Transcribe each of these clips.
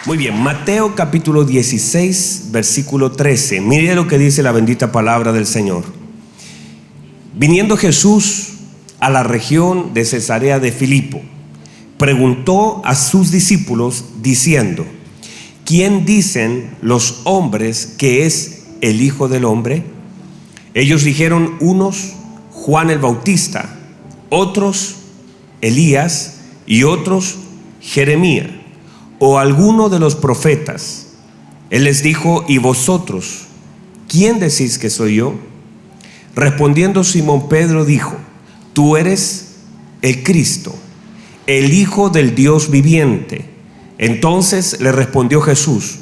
Muy bien, Mateo capítulo 16, versículo 13. Mire lo que dice la bendita palabra del Señor. Viniendo Jesús a la región de Cesarea de Filipo, preguntó a sus discípulos diciendo: ¿quién dicen los hombres que es el Hijo del Hombre? Ellos dijeron: unos, Juan el Bautista, otros, Elías, y otros, Jeremías, o alguno de los profetas. Él les dijo: ¿y vosotros, quién decís que soy yo? Respondiendo Simón Pedro dijo: tú eres el Cristo, el Hijo del Dios viviente. Entonces le respondió Jesús: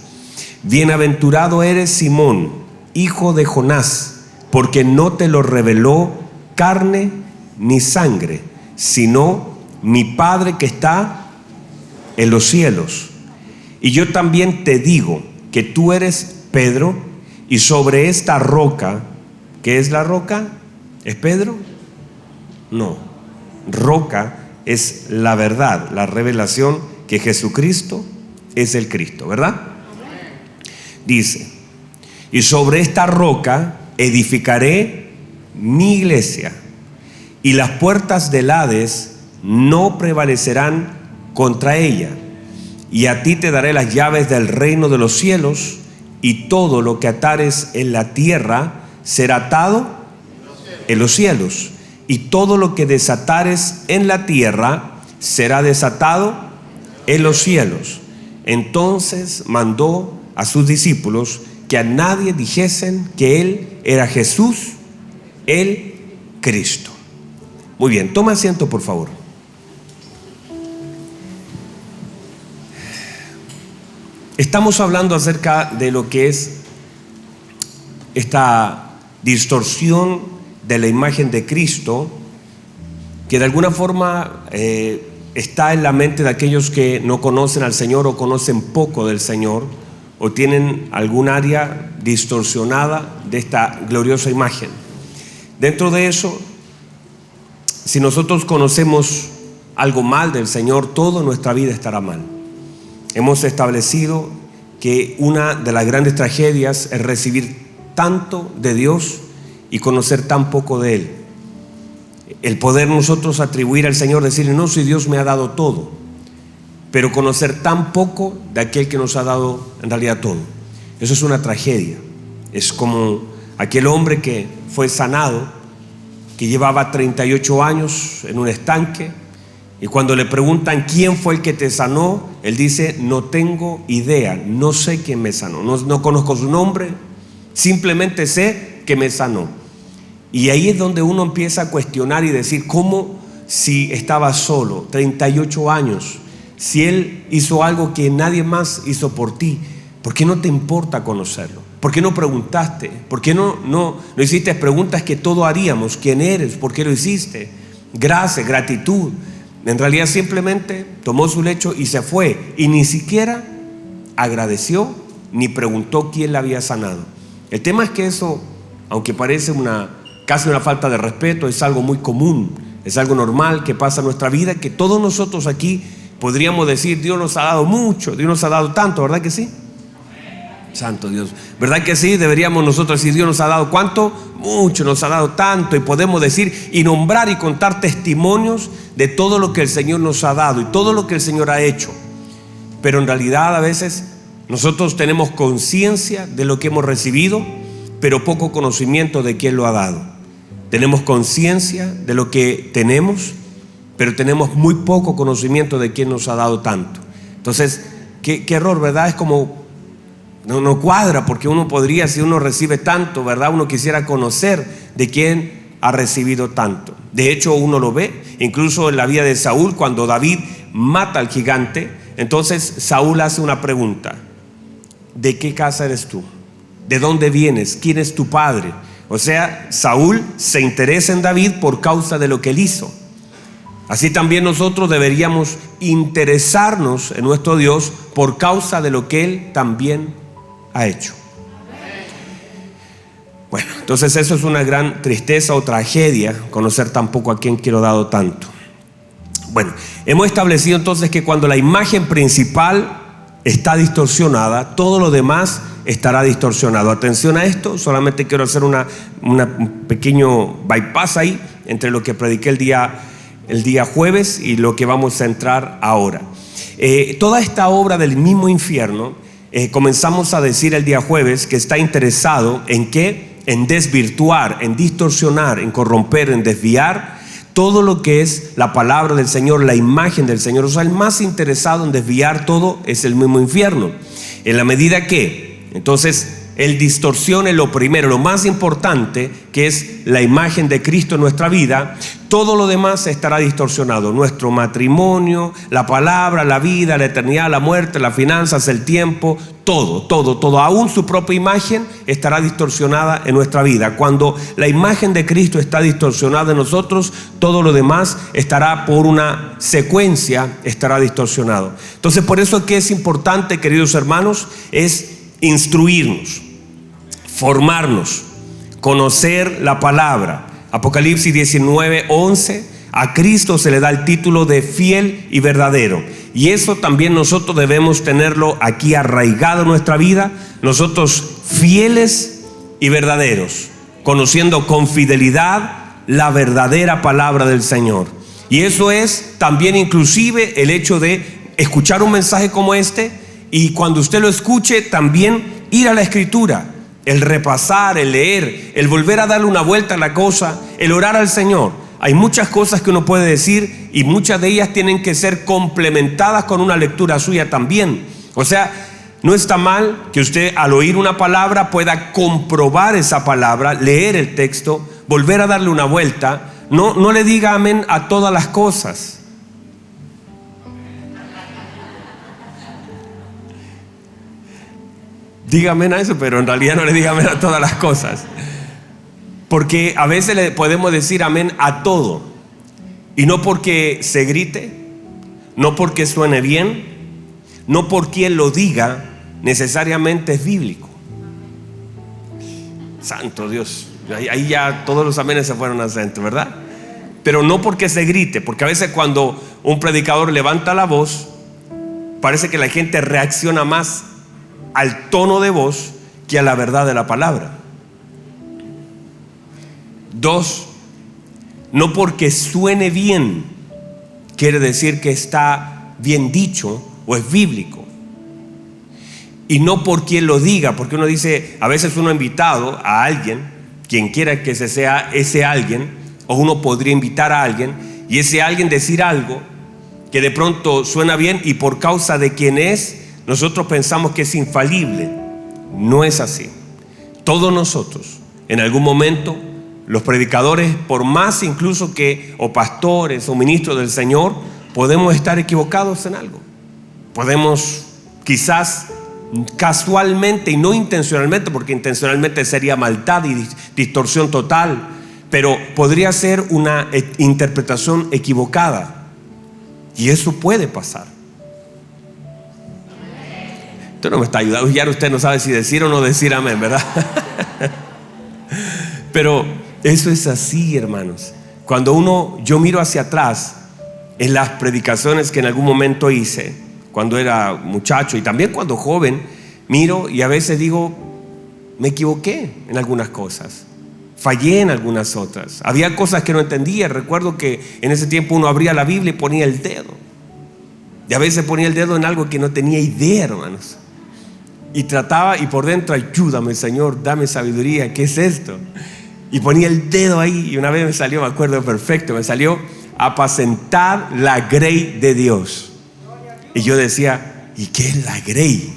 bienaventurado eres, Simón, hijo de Jonás, porque no te lo reveló carne ni sangre, sino mi Padre que está en los cielos. Y yo también te digo que tú eres Pedro, y sobre esta roca, ¿qué es la roca? ¿Es Pedro? No, roca es la verdad, la revelación que Jesucristo es el Cristo, ¿verdad? Dice: y sobre esta roca edificaré mi iglesia, y las puertas del Hades no prevalecerán contra ella. Y a ti te daré las llaves del reino de los cielos, y todo lo que atares en la tierra será atado en los cielos, y todo lo que desatares en la tierra será desatado en los cielos. Entonces mandó a sus discípulos que a nadie dijesen que él era Jesús, el Cristo. Muy bien, toma asiento por favor. Estamos hablando acerca de lo que es esta distorsión de la imagen de Cristo, que de alguna forma está en la mente de aquellos que no conocen al Señor o conocen poco del Señor, o tienen algún área distorsionada de esta gloriosa imagen. Dentro de eso, si nosotros conocemos algo mal del Señor, toda nuestra vida estará mal. Hemos establecido que una de las grandes tragedias es recibir tanto de Dios y conocer tan poco de Él. El poder nosotros atribuir al Señor, decirle: no, si Dios me ha dado todo, pero conocer tan poco de aquel que nos ha dado en realidad todo. Eso es una tragedia. Es como aquel hombre que fue sanado, que llevaba 38 años en un estanque, y cuando le preguntan quién fue el que te sanó, él dice: no tengo idea, no sé quién me sanó, no conozco su nombre, simplemente sé que me sanó. Y ahí es donde uno empieza a cuestionar y decir: ¿cómo, si estaba solo, 38 años, si él hizo algo que nadie más hizo por ti, por qué no te importa conocerlo? ¿Por qué no preguntaste? ¿Por qué no hiciste preguntas que todos haríamos? ¿Quién eres? ¿Por qué lo hiciste? Gracias, gratitud. En realidad simplemente tomó su lecho y se fue, y ni siquiera agradeció ni preguntó quién la había sanado. El tema es que eso, aunque parece casi una falta de respeto, es algo muy común, es algo normal que pasa en nuestra vida, que todos nosotros aquí podríamos decir: Dios nos ha dado mucho, Dios nos ha dado tanto, ¿verdad que sí? Santo Dios, ¿verdad que sí? Deberíamos nosotros decir: Dios nos ha dado ¿cuánto? Mucho, nos ha dado tanto. Y podemos decir y nombrar y contar testimonios de todo lo que el Señor nos ha dado y todo lo que el Señor ha hecho. Pero en realidad a veces nosotros tenemos conciencia de lo que hemos recibido, pero poco conocimiento de quién lo ha dado. Tenemos conciencia de lo que tenemos, pero tenemos muy poco conocimiento de quién nos ha dado tanto. Entonces, qué error, ¿verdad? Es como no cuadra, porque uno podría, si uno recibe tanto, ¿verdad?, uno quisiera conocer de quién ha recibido tanto. De hecho, uno lo ve incluso en la vida de Saúl, cuando David mata al gigante. Entonces Saúl hace una pregunta: ¿de qué casa eres tú? ¿De dónde vienes? ¿Quién es tu padre? O sea, Saúl se interesa en David por causa de lo que él hizo. Así también nosotros deberíamos interesarnos en nuestro Dios por causa de lo que Él también ha hecho. Bueno, entonces eso es una gran tristeza o tragedia, conocer tan poco a quien quiero dado tanto. Bueno, hemos establecido entonces que cuando la imagen principal está distorsionada, todo lo demás estará distorsionado. Atención a esto, solamente quiero hacer un pequeño bypass ahí entre lo que prediqué el día jueves y lo que vamos a entrar ahora. Toda esta obra del mismo infierno, comenzamos a decir el día jueves que está interesado en qué, en desvirtuar, en distorsionar, en corromper, en desviar todo lo que es la palabra del Señor, la imagen del Señor. O sea, el más interesado en desviar todo es el mismo infierno. En la medida que, entonces, Él distorsione lo primero, lo más importante, que es la imagen de Cristo en nuestra vida, todo lo demás estará distorsionado. Nuestro matrimonio, la palabra, la vida, la eternidad, la muerte, las finanzas, el tiempo, todo, aún su propia imagen estará distorsionada en nuestra vida. Cuando la imagen de Cristo está distorsionada en nosotros, todo lo demás estará por una secuencia, estará distorsionado. Entonces, por eso es que es importante, queridos hermanos, es instruirnos, formarnos, conocer la palabra. Apocalipsis 19:11, a Cristo se le da el título de fiel y verdadero. Y eso también nosotros debemos tenerlo aquí arraigado en nuestra vida. Nosotros fieles y verdaderos, conociendo con fidelidad la verdadera palabra del Señor. Y eso es también inclusive el hecho de escuchar un mensaje como este, y cuando usted lo escuche también ir a la Escritura, el repasar, el leer, el volver a darle una vuelta a la cosa, el orar al Señor. Hay muchas cosas que uno puede decir y muchas de ellas tienen que ser complementadas con una lectura suya también. O sea, no está mal que usted al oír una palabra pueda comprobar esa palabra, leer el texto, volver a darle una vuelta. No le diga amén a todas las cosas. Diga amén a eso, pero en realidad no le diga amén a todas las cosas. Porque a veces le podemos decir amén a todo. Y no porque se grite, no porque suene bien, no por quien lo diga, necesariamente es bíblico. Santo Dios. Ahí ya todos los amenes se fueron al centro, ¿verdad? Pero no porque se grite, porque a veces cuando un predicador levanta la voz, parece que la gente reacciona más al tono de voz que a la verdad de la palabra. 2, no porque suene bien quiere decir que está bien dicho o es bíblico. Y no por quien lo diga, porque uno dice, a veces uno ha invitado a alguien, quien quiera que sea ese alguien, o uno podría invitar a alguien y ese alguien decir algo que de pronto suena bien y por causa de quien es, nosotros pensamos que es infalible. No es así. Todos nosotros, en algún momento, los predicadores, por más incluso que, o pastores o ministros del Señor, podemos estar equivocados en algo. Podemos quizás casualmente y no intencionalmente, porque intencionalmente sería maldad y distorsión total, pero podría ser una interpretación equivocada. Y eso puede pasar. Usted no me está ayudando, ya usted no sabe si decir o no decir amén, ¿verdad? Pero eso es así, hermanos. Cuando yo miro hacia atrás en las predicaciones que en algún momento hice, cuando era muchacho y también cuando joven, miro y a veces digo, me equivoqué en algunas cosas, fallé en algunas otras, había cosas que no entendía. Recuerdo que en ese tiempo uno abría la Biblia y ponía el dedo, y a veces ponía el dedo en algo que no tenía idea, hermanos, y trataba, y por dentro, ayúdame Señor, dame sabiduría, ¿qué es esto? Y ponía el dedo ahí, y una vez me salió, me acuerdo perfecto, me salió apacentar la grey de Dios. Y yo decía, ¿y qué es la grey?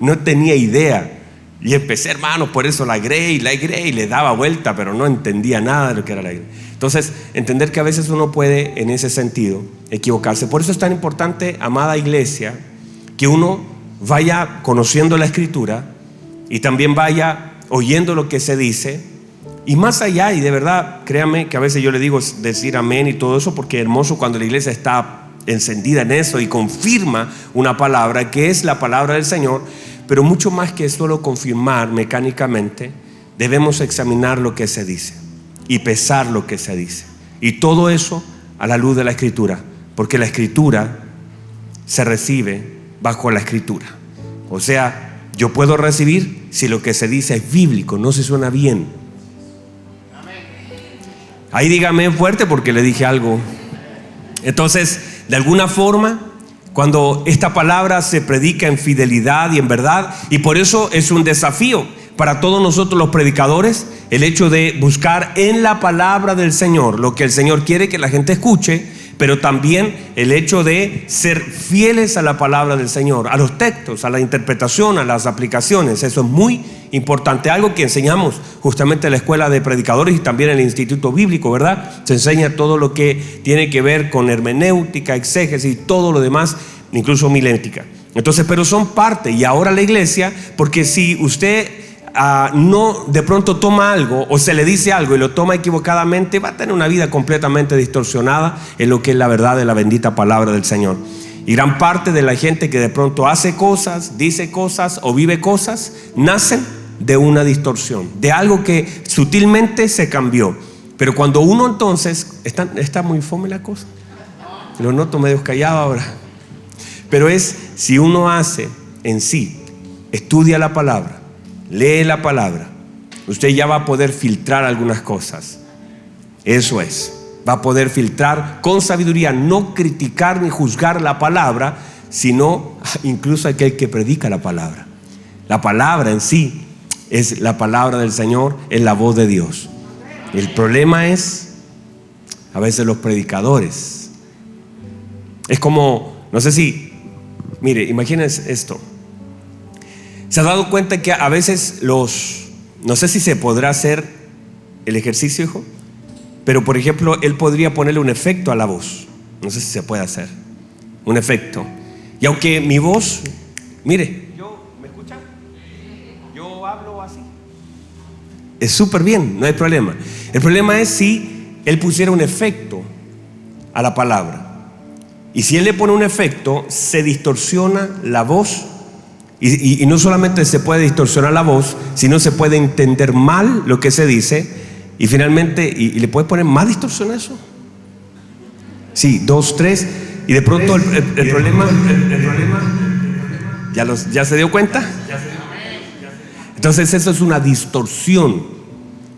No tenía idea. Y empecé, hermano, por eso la grey, le daba vuelta, pero no entendía nada de lo que era la grey. Entonces, entender que a veces uno puede, en ese sentido, equivocarse. Por eso es tan importante, amada iglesia, que uno vaya conociendo la Escritura y también vaya oyendo lo que se dice. Y más allá, y de verdad, créanme que a veces yo le digo decir amén y todo eso, porque es hermoso cuando la iglesia está encendida en eso y confirma una palabra que es la palabra del Señor. Pero mucho más que solo confirmar mecánicamente, debemos examinar lo que se dice y pesar lo que se dice. Y todo eso a la luz de la Escritura, porque la Escritura se recibe bajo la Escritura. O sea, yo puedo recibir si lo que se dice es bíblico, no se suena bien. Ahí dígame fuerte porque le dije algo. Entonces, de alguna forma, cuando esta palabra se predica en fidelidad y en verdad, y por eso es un desafío para todos nosotros los predicadores, el hecho de buscar en la palabra del Señor lo que el Señor quiere que la gente escuche, pero también el hecho de ser fieles a la palabra del Señor, a los textos, a la interpretación, a las aplicaciones. Eso es muy importante, algo que enseñamos justamente en la escuela de predicadores y también en el Instituto Bíblico, ¿verdad? Se enseña todo lo que tiene que ver con hermenéutica, exégesis y todo lo demás, incluso milética. Entonces, pero son parte, y ahora la iglesia, porque si usted no de pronto toma algo o se le dice algo y lo toma equivocadamente, va a tener una vida completamente distorsionada en lo que es la verdad de la bendita palabra del Señor. Y gran parte de la gente que de pronto hace cosas, dice cosas o vive cosas, nacen de una distorsión, de algo que sutilmente se cambió. Pero cuando uno entonces, está muy fome la cosa, lo noto medio callado ahora, pero es si uno hace en sí, estudia la palabra, lee la palabra, usted ya va a poder filtrar algunas cosas. Eso es, va a poder filtrar con sabiduría, no criticar ni juzgar la palabra, sino incluso aquel que predica la palabra. La palabra en sí es la palabra del Señor, es la voz de Dios. El problema es a veces los predicadores. Es como, no sé si, mire, imagínense esto. ¿Se ha dado cuenta que a veces no sé si se podrá hacer el ejercicio, hijo? Pero por ejemplo, él podría ponerle un efecto a la voz. No sé si se puede hacer un efecto. Y aunque mi voz, mire, ¿me escuchan? Yo hablo así. Es súper bien, no hay problema. El problema es si él pusiera un efecto a la palabra. Y si él le pone un efecto, se distorsiona la voz. Y no solamente se puede distorsionar la voz, sino se puede entender mal lo que se dice. Y finalmente, ¿y le puede poner más distorsión a eso? Sí, 2, 3. Y de pronto el problema ¿ya se dio cuenta? Entonces eso es una distorsión.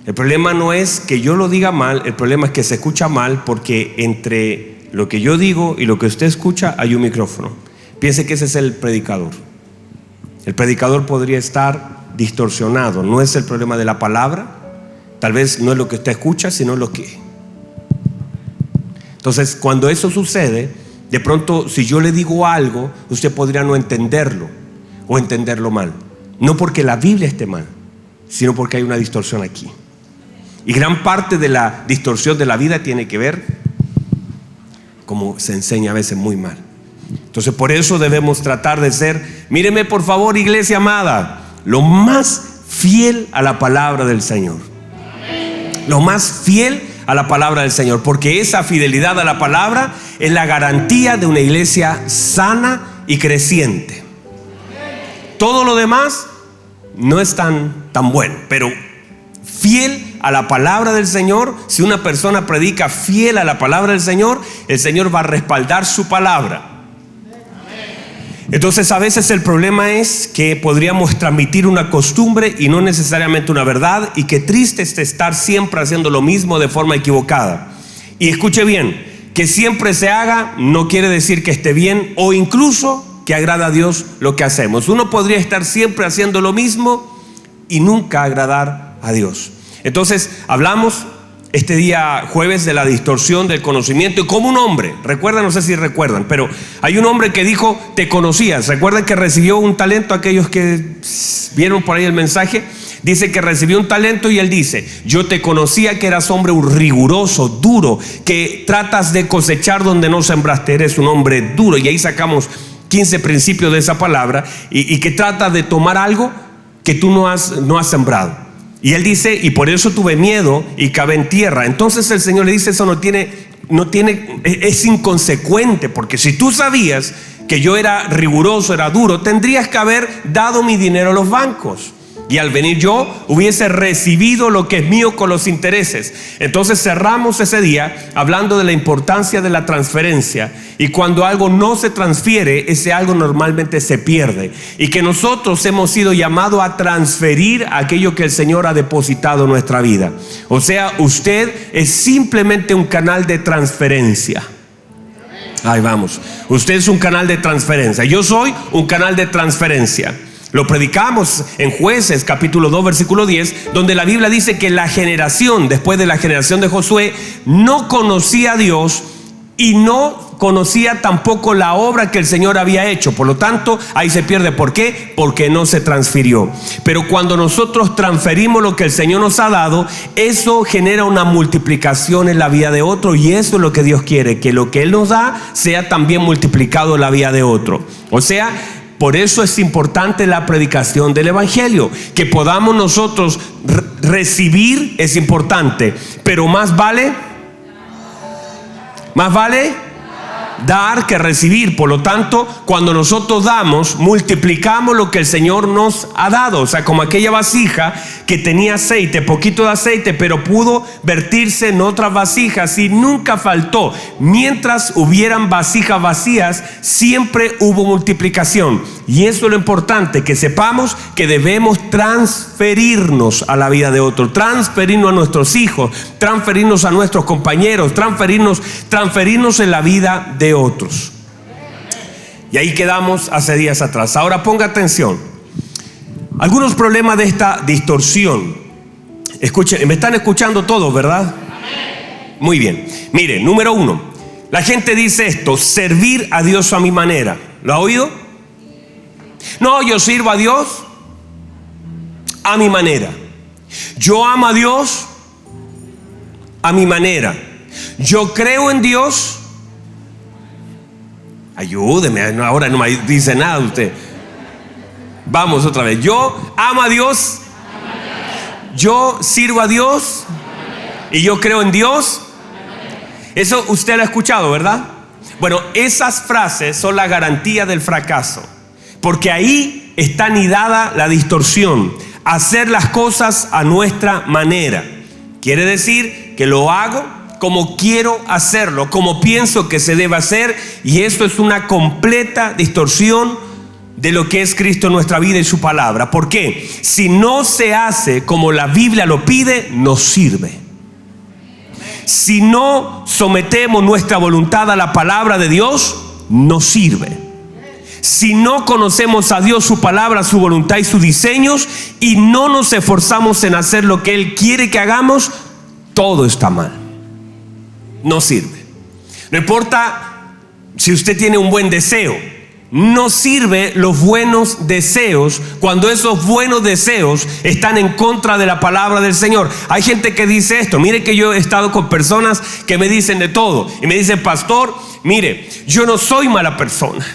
El problema no es que yo lo diga mal, el problema es que se escucha mal, porque entre lo que yo digo y lo que usted escucha hay un micrófono. Piense que ese es el predicador. El predicador podría estar distorsionado. No es el problema de la palabra, tal vez no es lo que usted escucha, sino lo que. Entonces, cuando eso sucede, de pronto, si yo le digo algo, usted podría no entenderlo o entenderlo mal. No porque la Biblia esté mal, sino porque hay una distorsión aquí. Y gran parte de la distorsión de la vida tiene que ver, como se enseña a veces muy mal. Entonces por eso debemos tratar de ser, míreme por favor, iglesia amada, lo más fiel a la palabra del Señor. Lo más fiel a la palabra del Señor, porque esa fidelidad a la palabra es la garantía de una iglesia sana y creciente. Todo lo demás no es tan bueno, pero fiel a la palabra del Señor, si una persona predica fiel a la palabra del Señor, el Señor va a respaldar su palabra. Entonces a veces el problema es que podríamos transmitir una costumbre y no necesariamente una verdad, y qué triste es estar siempre haciendo lo mismo de forma equivocada. Y escuche bien, que siempre se haga no quiere decir que esté bien o incluso que agrada a Dios lo que hacemos. Uno podría estar siempre haciendo lo mismo y nunca agradar a Dios. Entonces hablamos este día jueves de la distorsión del conocimiento, y como un hombre, recuerdan, no sé si recuerdan, pero hay un hombre que dijo: te conocías. ¿Recuerdan que recibió un talento? Aquellos que vieron por ahí el mensaje, dice que recibió un talento y él dice: yo te conocía que eras hombre riguroso, duro, que tratas de cosechar donde no sembraste, eres un hombre duro. Y ahí sacamos 15 principios de esa palabra, y que trata de tomar algo que tú no has sembrado. Y él dice: y por eso tuve miedo y cavé en tierra. Entonces el Señor le dice: eso no tiene, es inconsecuente, porque si tú sabías que yo era riguroso, era duro, tendrías que haber dado mi dinero a los bancos. y al venir yo hubiese recibido lo que es mío con los intereses. Entonces cerramos ese día hablando de la importancia de la transferencia, y cuando algo no se transfiere, ese algo normalmente se pierde, y que nosotros hemos sido llamados a transferir aquello que el Señor ha depositado en nuestra vida. O sea, usted es simplemente un canal de transferencia. Ahí vamos, usted es un canal de transferencia, yo soy un canal de transferencia. Lo predicamos en Jueces capítulo 2 versículo 10, donde la Biblia dice que la generación después de la generación de Josué no conocía a Dios y no conocía tampoco la obra que el Señor había hecho. Por lo tanto, ahí se pierde. ¿Por qué? Porque no se transfirió. Pero cuando nosotros transferimos lo que el Señor nos ha dado, eso genera una multiplicación en la vida de otro, y eso es lo que Dios quiere, que lo que Él nos da sea también multiplicado en la vida de otro. O sea, por eso es importante la predicación del Evangelio, que podamos nosotros recibir es importante, pero más vale dar que recibir. Por lo tanto, cuando nosotros damos, multiplicamos lo que el Señor nos ha dado. O sea, como aquella vasija que tenía aceite, poquito de aceite, pero pudo vertirse en otras vasijas y nunca faltó. Mientras hubieran vasijas vacías, siempre hubo multiplicación. Y eso es lo importante, que sepamos que debemos transferirnos a la vida de otros, transferirnos a nuestros hijos, transferirnos a nuestros compañeros, transferirnos en la vida de otros. Y ahí quedamos hace días atrás. Ahora ponga atención. Algunos problemas de esta distorsión. Escuchen, me están escuchando todos, ¿verdad? Muy bien. Mire, número 1, la gente dice esto: servir a Dios a mi manera. ¿Lo ha oído? No, yo sirvo a Dios a mi manera. Yo amo a Dios a mi manera. Yo creo en Dios. Ayúdeme, ahora no me dice nada usted. Vamos otra vez. Yo amo a Dios, yo sirvo a Dios y yo creo en Dios. Eso usted lo ha escuchado, ¿verdad? Bueno, esas frases son la garantía del fracaso, porque ahí está anidada la distorsión. Hacer las cosas a nuestra manera quiere decir que lo hago como quiero hacerlo, como pienso que se debe hacer, y esto es una completa distorsión de lo que es Cristo en nuestra vida y su palabra. ¿Por qué? Si no se hace como la Biblia lo pide, no sirve. Si no sometemos nuestra voluntad a la palabra de Dios, no sirve. Si no conocemos a Dios, su palabra, su voluntad y sus diseños, y no nos esforzamos en hacer lo que Él quiere que hagamos, todo está mal. No sirve. No importa si usted tiene un buen deseo, no sirve los buenos deseos cuando esos buenos deseos están en contra de la palabra del Señor. Hay gente que dice esto. Mire que yo he estado con personas que me dicen de todo y me dicen: pastor, mire, yo no soy mala persona.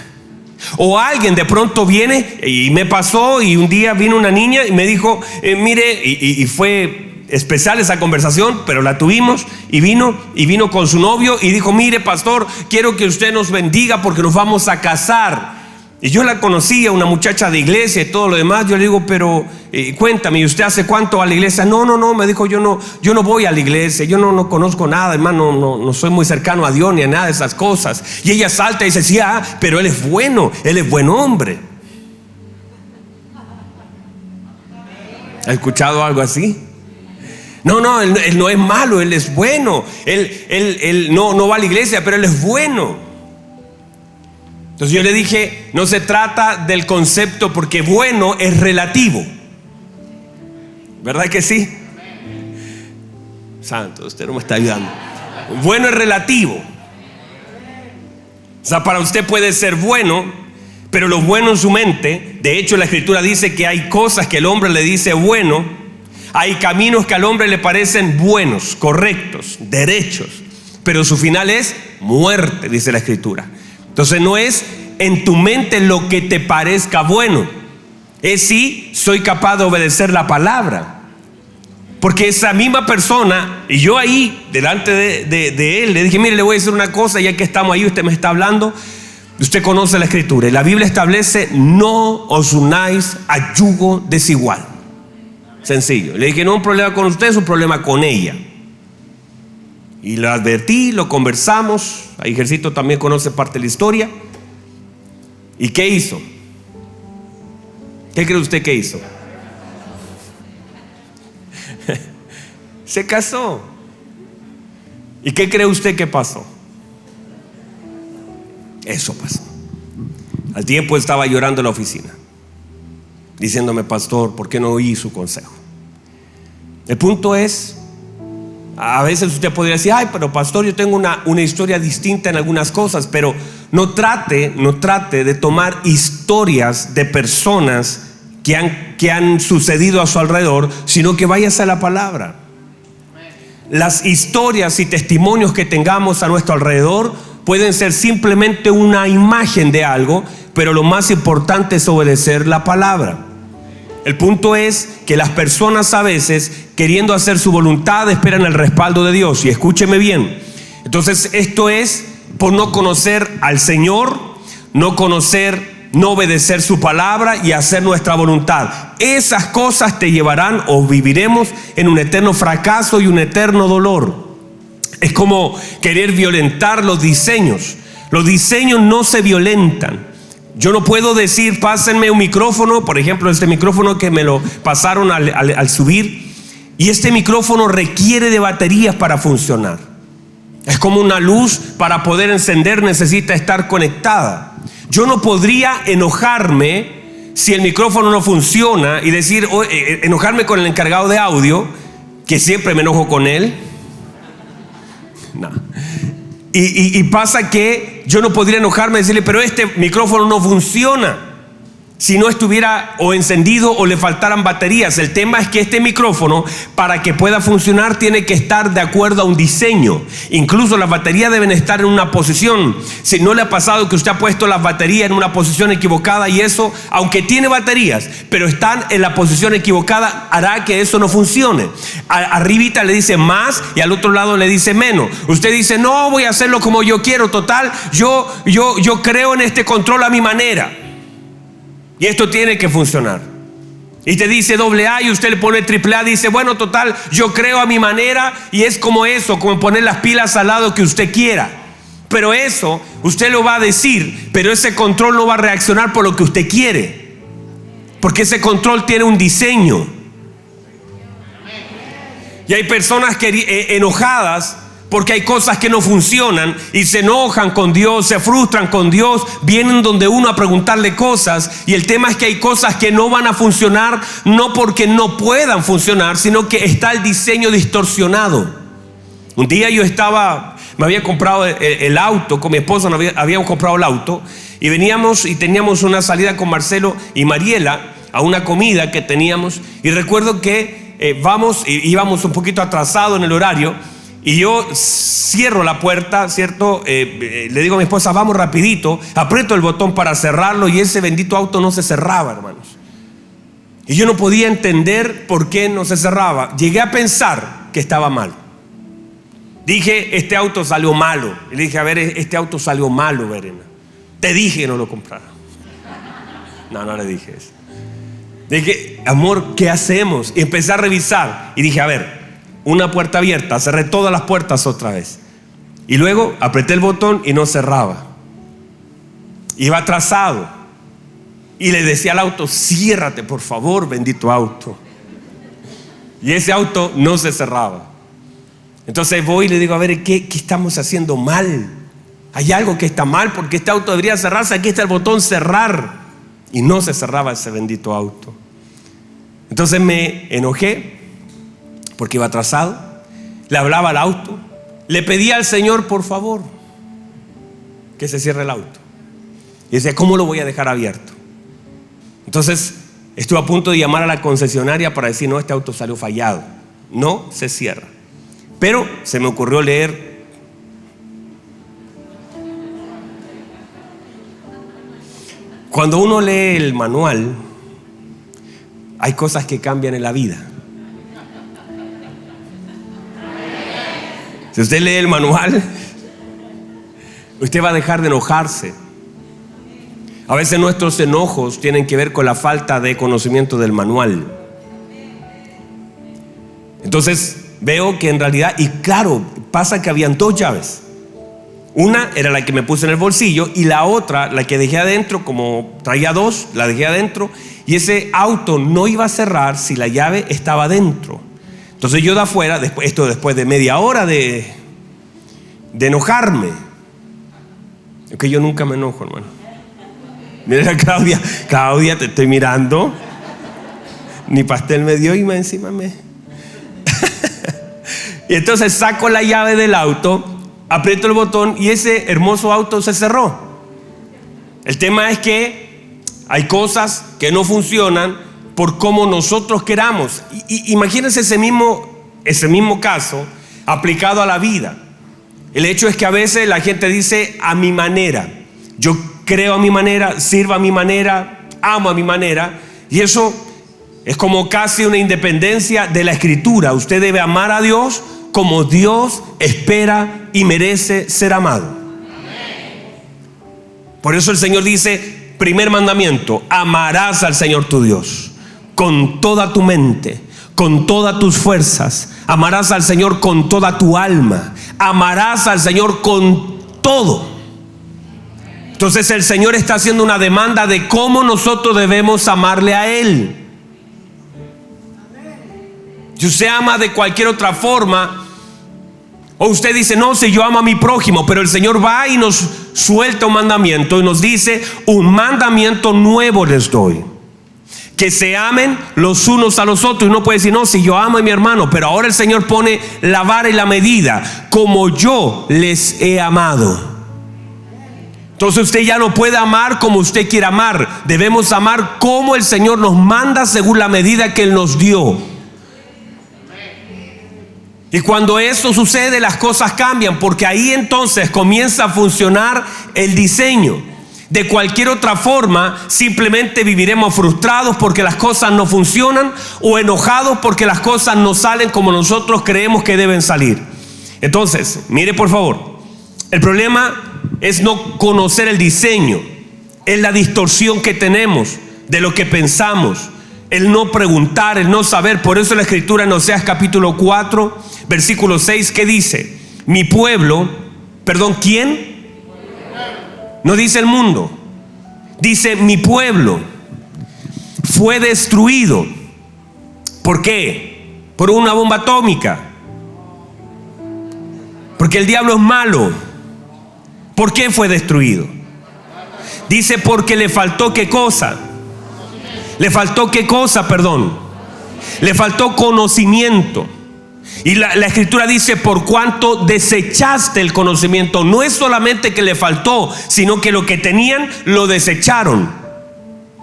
O alguien de pronto viene, y me pasó, y un día vino una niña y me dijo, mire, y fue especial esa conversación, pero la tuvimos, y vino con su novio y dijo: mire, pastor, quiero que usted nos bendiga porque nos vamos a casar. Y yo la conocía, una muchacha de iglesia y todo lo demás. Yo le digo: pero cuéntame, ¿y usted hace cuánto va a la iglesia? No, me dijo, yo no voy a la iglesia, yo no conozco nada, hermano, no soy muy cercano a Dios ni a nada de esas cosas. Y ella salta y dice: sí, pero él es bueno, él es buen hombre. ¿Ha escuchado algo así? No, él no es malo, él es bueno. Él no va a la iglesia, pero él es bueno. Entonces yo le dije: no se trata del concepto, porque bueno es relativo. ¿Verdad que sí? Santo, usted no me está ayudando. Bueno es relativo. O sea, para usted puede ser bueno, pero lo bueno en su mente. De hecho, la Escritura dice que hay cosas que el hombre le dice bueno. Hay caminos que al hombre le parecen buenos, correctos, derechos, pero su final es muerte, dice la Escritura. Entonces no es en tu mente lo que te parezca bueno, es si soy capaz de obedecer la palabra. Porque esa misma persona, y yo ahí delante de él le dije: mire, le voy a decir una cosa, ya que estamos ahí, usted me está hablando, usted conoce la Escritura, y la Biblia establece: no os unáis a yugo desigual. Sencillo. Le dije, no es un problema con usted, es un problema con ella. Y lo advertí, lo conversamos. Ahí Ejercito también conoce parte de la historia. ¿Y qué hizo? ¿Qué cree usted que hizo? Se casó. ¿Y qué cree usted que pasó? Eso pasó. Al tiempo estaba llorando en la oficina, diciéndome, pastor, ¿por qué no oí su consejo? El punto es, a veces usted podría decir, ay, pero pastor, yo tengo una historia distinta en algunas cosas, pero no trate de tomar historias de personas que han sucedido a su alrededor, sino que váyase a la palabra. Las historias y testimonios que tengamos a nuestro alrededor pueden ser simplemente una imagen de algo, pero lo más importante es obedecer la palabra. El punto es que las personas a veces, queriendo hacer su voluntad, esperan el respaldo de Dios. Y escúcheme bien. Entonces esto es por no conocer al Señor, no obedecer su palabra y hacer nuestra voluntad. Esas cosas te llevarán o viviremos en un eterno fracaso y un eterno dolor. Es como querer violentar los diseños. Los diseños no se violentan. Yo no puedo decir, pásenme un micrófono, por ejemplo, este micrófono que me lo pasaron al subir, y este micrófono requiere de baterías para funcionar. Es como una luz, para poder encender necesita estar conectada. Yo no podría enojarme si el micrófono no funciona y decir, enojarme con el encargado de audio, que siempre me enojo con él. No. Y pasa que yo no podría enojarme y decirle, pero este micrófono no funciona si no estuviera o encendido o le faltaran baterías. El tema es que este micrófono, para que pueda funcionar, tiene que estar de acuerdo a un diseño. Incluso las baterías deben estar en una posición. Si no le ha pasado que usted ha puesto las baterías en una posición equivocada, y eso, aunque tiene baterías, pero están en la posición equivocada, hará que eso no funcione. Arribita le dice más y al otro lado le dice menos. Usted dice, no, voy a hacerlo como yo quiero. Total, yo creo en este control a mi manera. Y esto tiene que funcionar. Y te dice AA y usted le pone AAA. Dice, bueno, total, yo creo a mi manera. Y es como eso, como poner las pilas al lado que usted quiera. Pero eso, usted lo va a decir, pero ese control no va a reaccionar por lo que usted quiere. Porque ese control tiene un diseño. Y hay personas enojadas porque hay cosas que no funcionan y se enojan con Dios, se frustran con Dios, vienen donde uno a preguntarle cosas, y el tema es que hay cosas que no van a funcionar, no porque no puedan funcionar, sino que está el diseño distorsionado. Un día me había comprado el auto, con mi esposa habíamos comprado el auto, y veníamos y teníamos una salida con Marcelo y Mariela a una comida que teníamos, y recuerdo que íbamos un poquito atrasados en el horario. Y yo cierro la puerta, ¿cierto? Le digo a mi esposa, vamos rapidito. Aprieto el botón para cerrarlo y ese bendito auto no se cerraba, hermanos. Y yo no podía entender por qué no se cerraba. Llegué a pensar que estaba mal. Dije, este auto salió malo. Y le dije, a ver, este auto salió malo, Verena. Te dije que no lo comprara. No le dije eso. Dije, amor, ¿qué hacemos? Y empecé a revisar y dije, a ver, una puerta abierta, cerré todas las puertas otra vez. Y luego apreté el botón y no cerraba. Iba atrasado. Y le decía al auto, ciérrate por favor, bendito auto. Y ese auto no se cerraba. Entonces voy y le digo, a ver, ¿qué estamos haciendo mal? Hay algo que está mal porque este auto debería cerrarse. Aquí está el botón cerrar. Y no se cerraba ese bendito auto. Entonces me enojé porque iba atrasado, le hablaba al auto, le pedía al Señor, por favor, que se cierre el auto. Y decía, ¿cómo lo voy a dejar abierto? Entonces estuve a punto de llamar a la concesionaria para decir, no, este auto salió fallado, no se cierra. Pero se me ocurrió leer cuando uno lee el manual, hay cosas que cambian en la vida. Si usted lee el manual, usted va a dejar de enojarse. A veces nuestros enojos tienen que ver con la falta de conocimiento del manual. Entonces veo que en realidad, y claro, pasa que habían 2 llaves. Una era la que me puse en el bolsillo y la otra, la que dejé adentro, como traía 2, la dejé adentro, y ese auto no iba a cerrar si la llave estaba adentro. Entonces yo de afuera, después de media hora de enojarme, es que yo nunca me enojo, hermano. Mira a Claudia, te estoy mirando, ni pastel me dio y más encima me... Y entonces saco la llave del auto, aprieto el botón y ese hermoso auto se cerró. El tema es que hay cosas que no funcionan por como nosotros queramos. Imagínense ese mismo caso aplicado a la vida. El hecho es que a veces la gente dice a mi manera. Yo creo a mi manera, sirvo a mi manera, amo a mi manera. Y eso es como casi una independencia de la Escritura. Usted debe amar a Dios como Dios espera y merece ser amado. Por eso el Señor dice, primer mandamiento, amarás al Señor tu Dios con toda tu mente, con todas tus fuerzas. Amarás al Señor con toda tu alma. Amarás al Señor con todo. Entonces el Señor está haciendo una demanda de cómo nosotros debemos amarle a Él. Si usted ama de cualquier otra forma, o usted dice, no, si yo amo a mi prójimo, pero el Señor va y nos suelta un mandamiento y nos dice, un mandamiento nuevo les doy, que se amen los unos a los otros. Y uno puede decir, no, si yo amo a mi hermano, pero ahora el Señor pone la vara y la medida, como yo les he amado. Entonces usted ya no puede amar como usted quiere amar. Debemos amar como el Señor nos manda, según la medida que Él nos dio. Y cuando eso sucede, las cosas cambian, porque ahí entonces comienza a funcionar el diseño. De cualquier otra forma, simplemente viviremos frustrados porque las cosas no funcionan, o enojados porque las cosas no salen como nosotros creemos que deben salir. Entonces, mire por favor, el problema es no conocer el diseño, es la distorsión que tenemos de lo que pensamos, el no preguntar, el no saber. Por eso la Escritura en Oseas capítulo 4, versículo 6, ¿qué dice? Mi pueblo, ¿quién? No dice el mundo, dice mi pueblo fue destruido. ¿Por qué? Por una bomba atómica. Porque el diablo es malo. ¿Por qué fue destruido? Dice porque le faltó ¿qué cosa? Le faltó ¿qué cosa? Le faltó conocimiento. Y la Escritura dice, por cuanto desechaste el conocimiento. No es solamente que le faltó, sino que lo que tenían lo desecharon.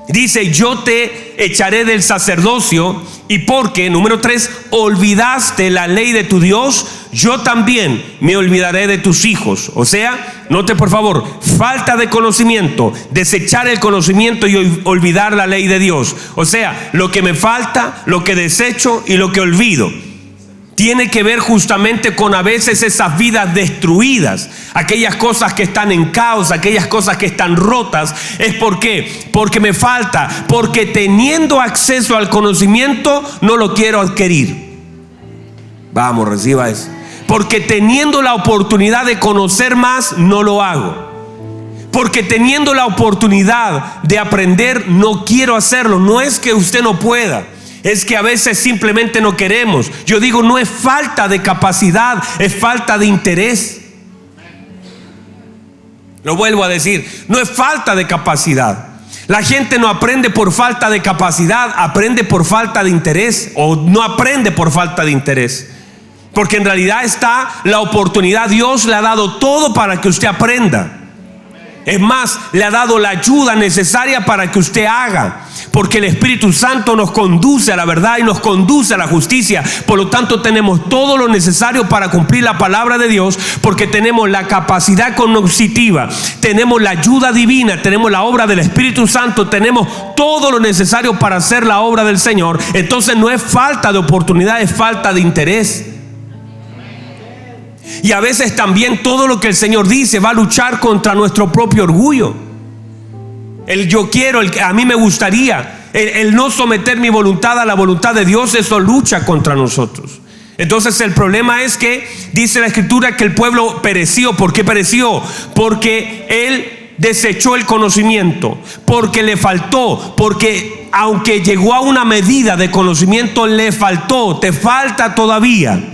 Dice, yo te echaré del sacerdocio, y porque, número 3, olvidaste la ley de tu Dios, yo también me olvidaré de tus hijos. O sea, note por favor, falta de conocimiento, desechar el conocimiento y olvidar la ley de Dios. O sea, lo que me falta, lo que desecho y lo que olvido, tiene que ver justamente con a veces esas vidas destruidas, aquellas cosas que están en caos, aquellas cosas que están rotas. ¿Es por qué? Porque me falta, porque teniendo acceso al conocimiento no lo quiero adquirir. Vamos, reciba eso. Porque teniendo la oportunidad de conocer más, no lo hago. Porque teniendo la oportunidad de aprender, no quiero hacerlo. No es que usted no pueda, es que a veces simplemente no queremos. Yo digo, no es falta de capacidad, es falta de interés. Lo vuelvo a decir, no es falta de capacidad. La gente no aprende por falta de capacidad, aprende por falta de interés, o no aprende por falta de interés. Porque en realidad está la oportunidad. Dios le ha dado todo para que usted aprenda. Es más, le ha dado la ayuda necesaria para que usted haga. Porque el Espíritu Santo nos conduce a la verdad y nos conduce a la justicia. Por lo tanto, tenemos todo lo necesario para cumplir la palabra de Dios, porque tenemos la capacidad cognitiva, tenemos la ayuda divina, tenemos la obra del Espíritu Santo, tenemos todo lo necesario para hacer la obra del Señor. Entonces no es falta de oportunidad, es falta de interés. Y a veces también todo lo que el Señor dice va a luchar contra nuestro propio orgullo. El yo quiero, el a mí me gustaría, el no someter mi voluntad a la voluntad de Dios, eso lucha contra nosotros. Entonces el problema es que dice la Escritura que el pueblo pereció. ¿Por qué pereció? Porque él desechó el conocimiento, porque le faltó, porque aunque llegó a una medida de conocimiento, le faltó, te falta todavía.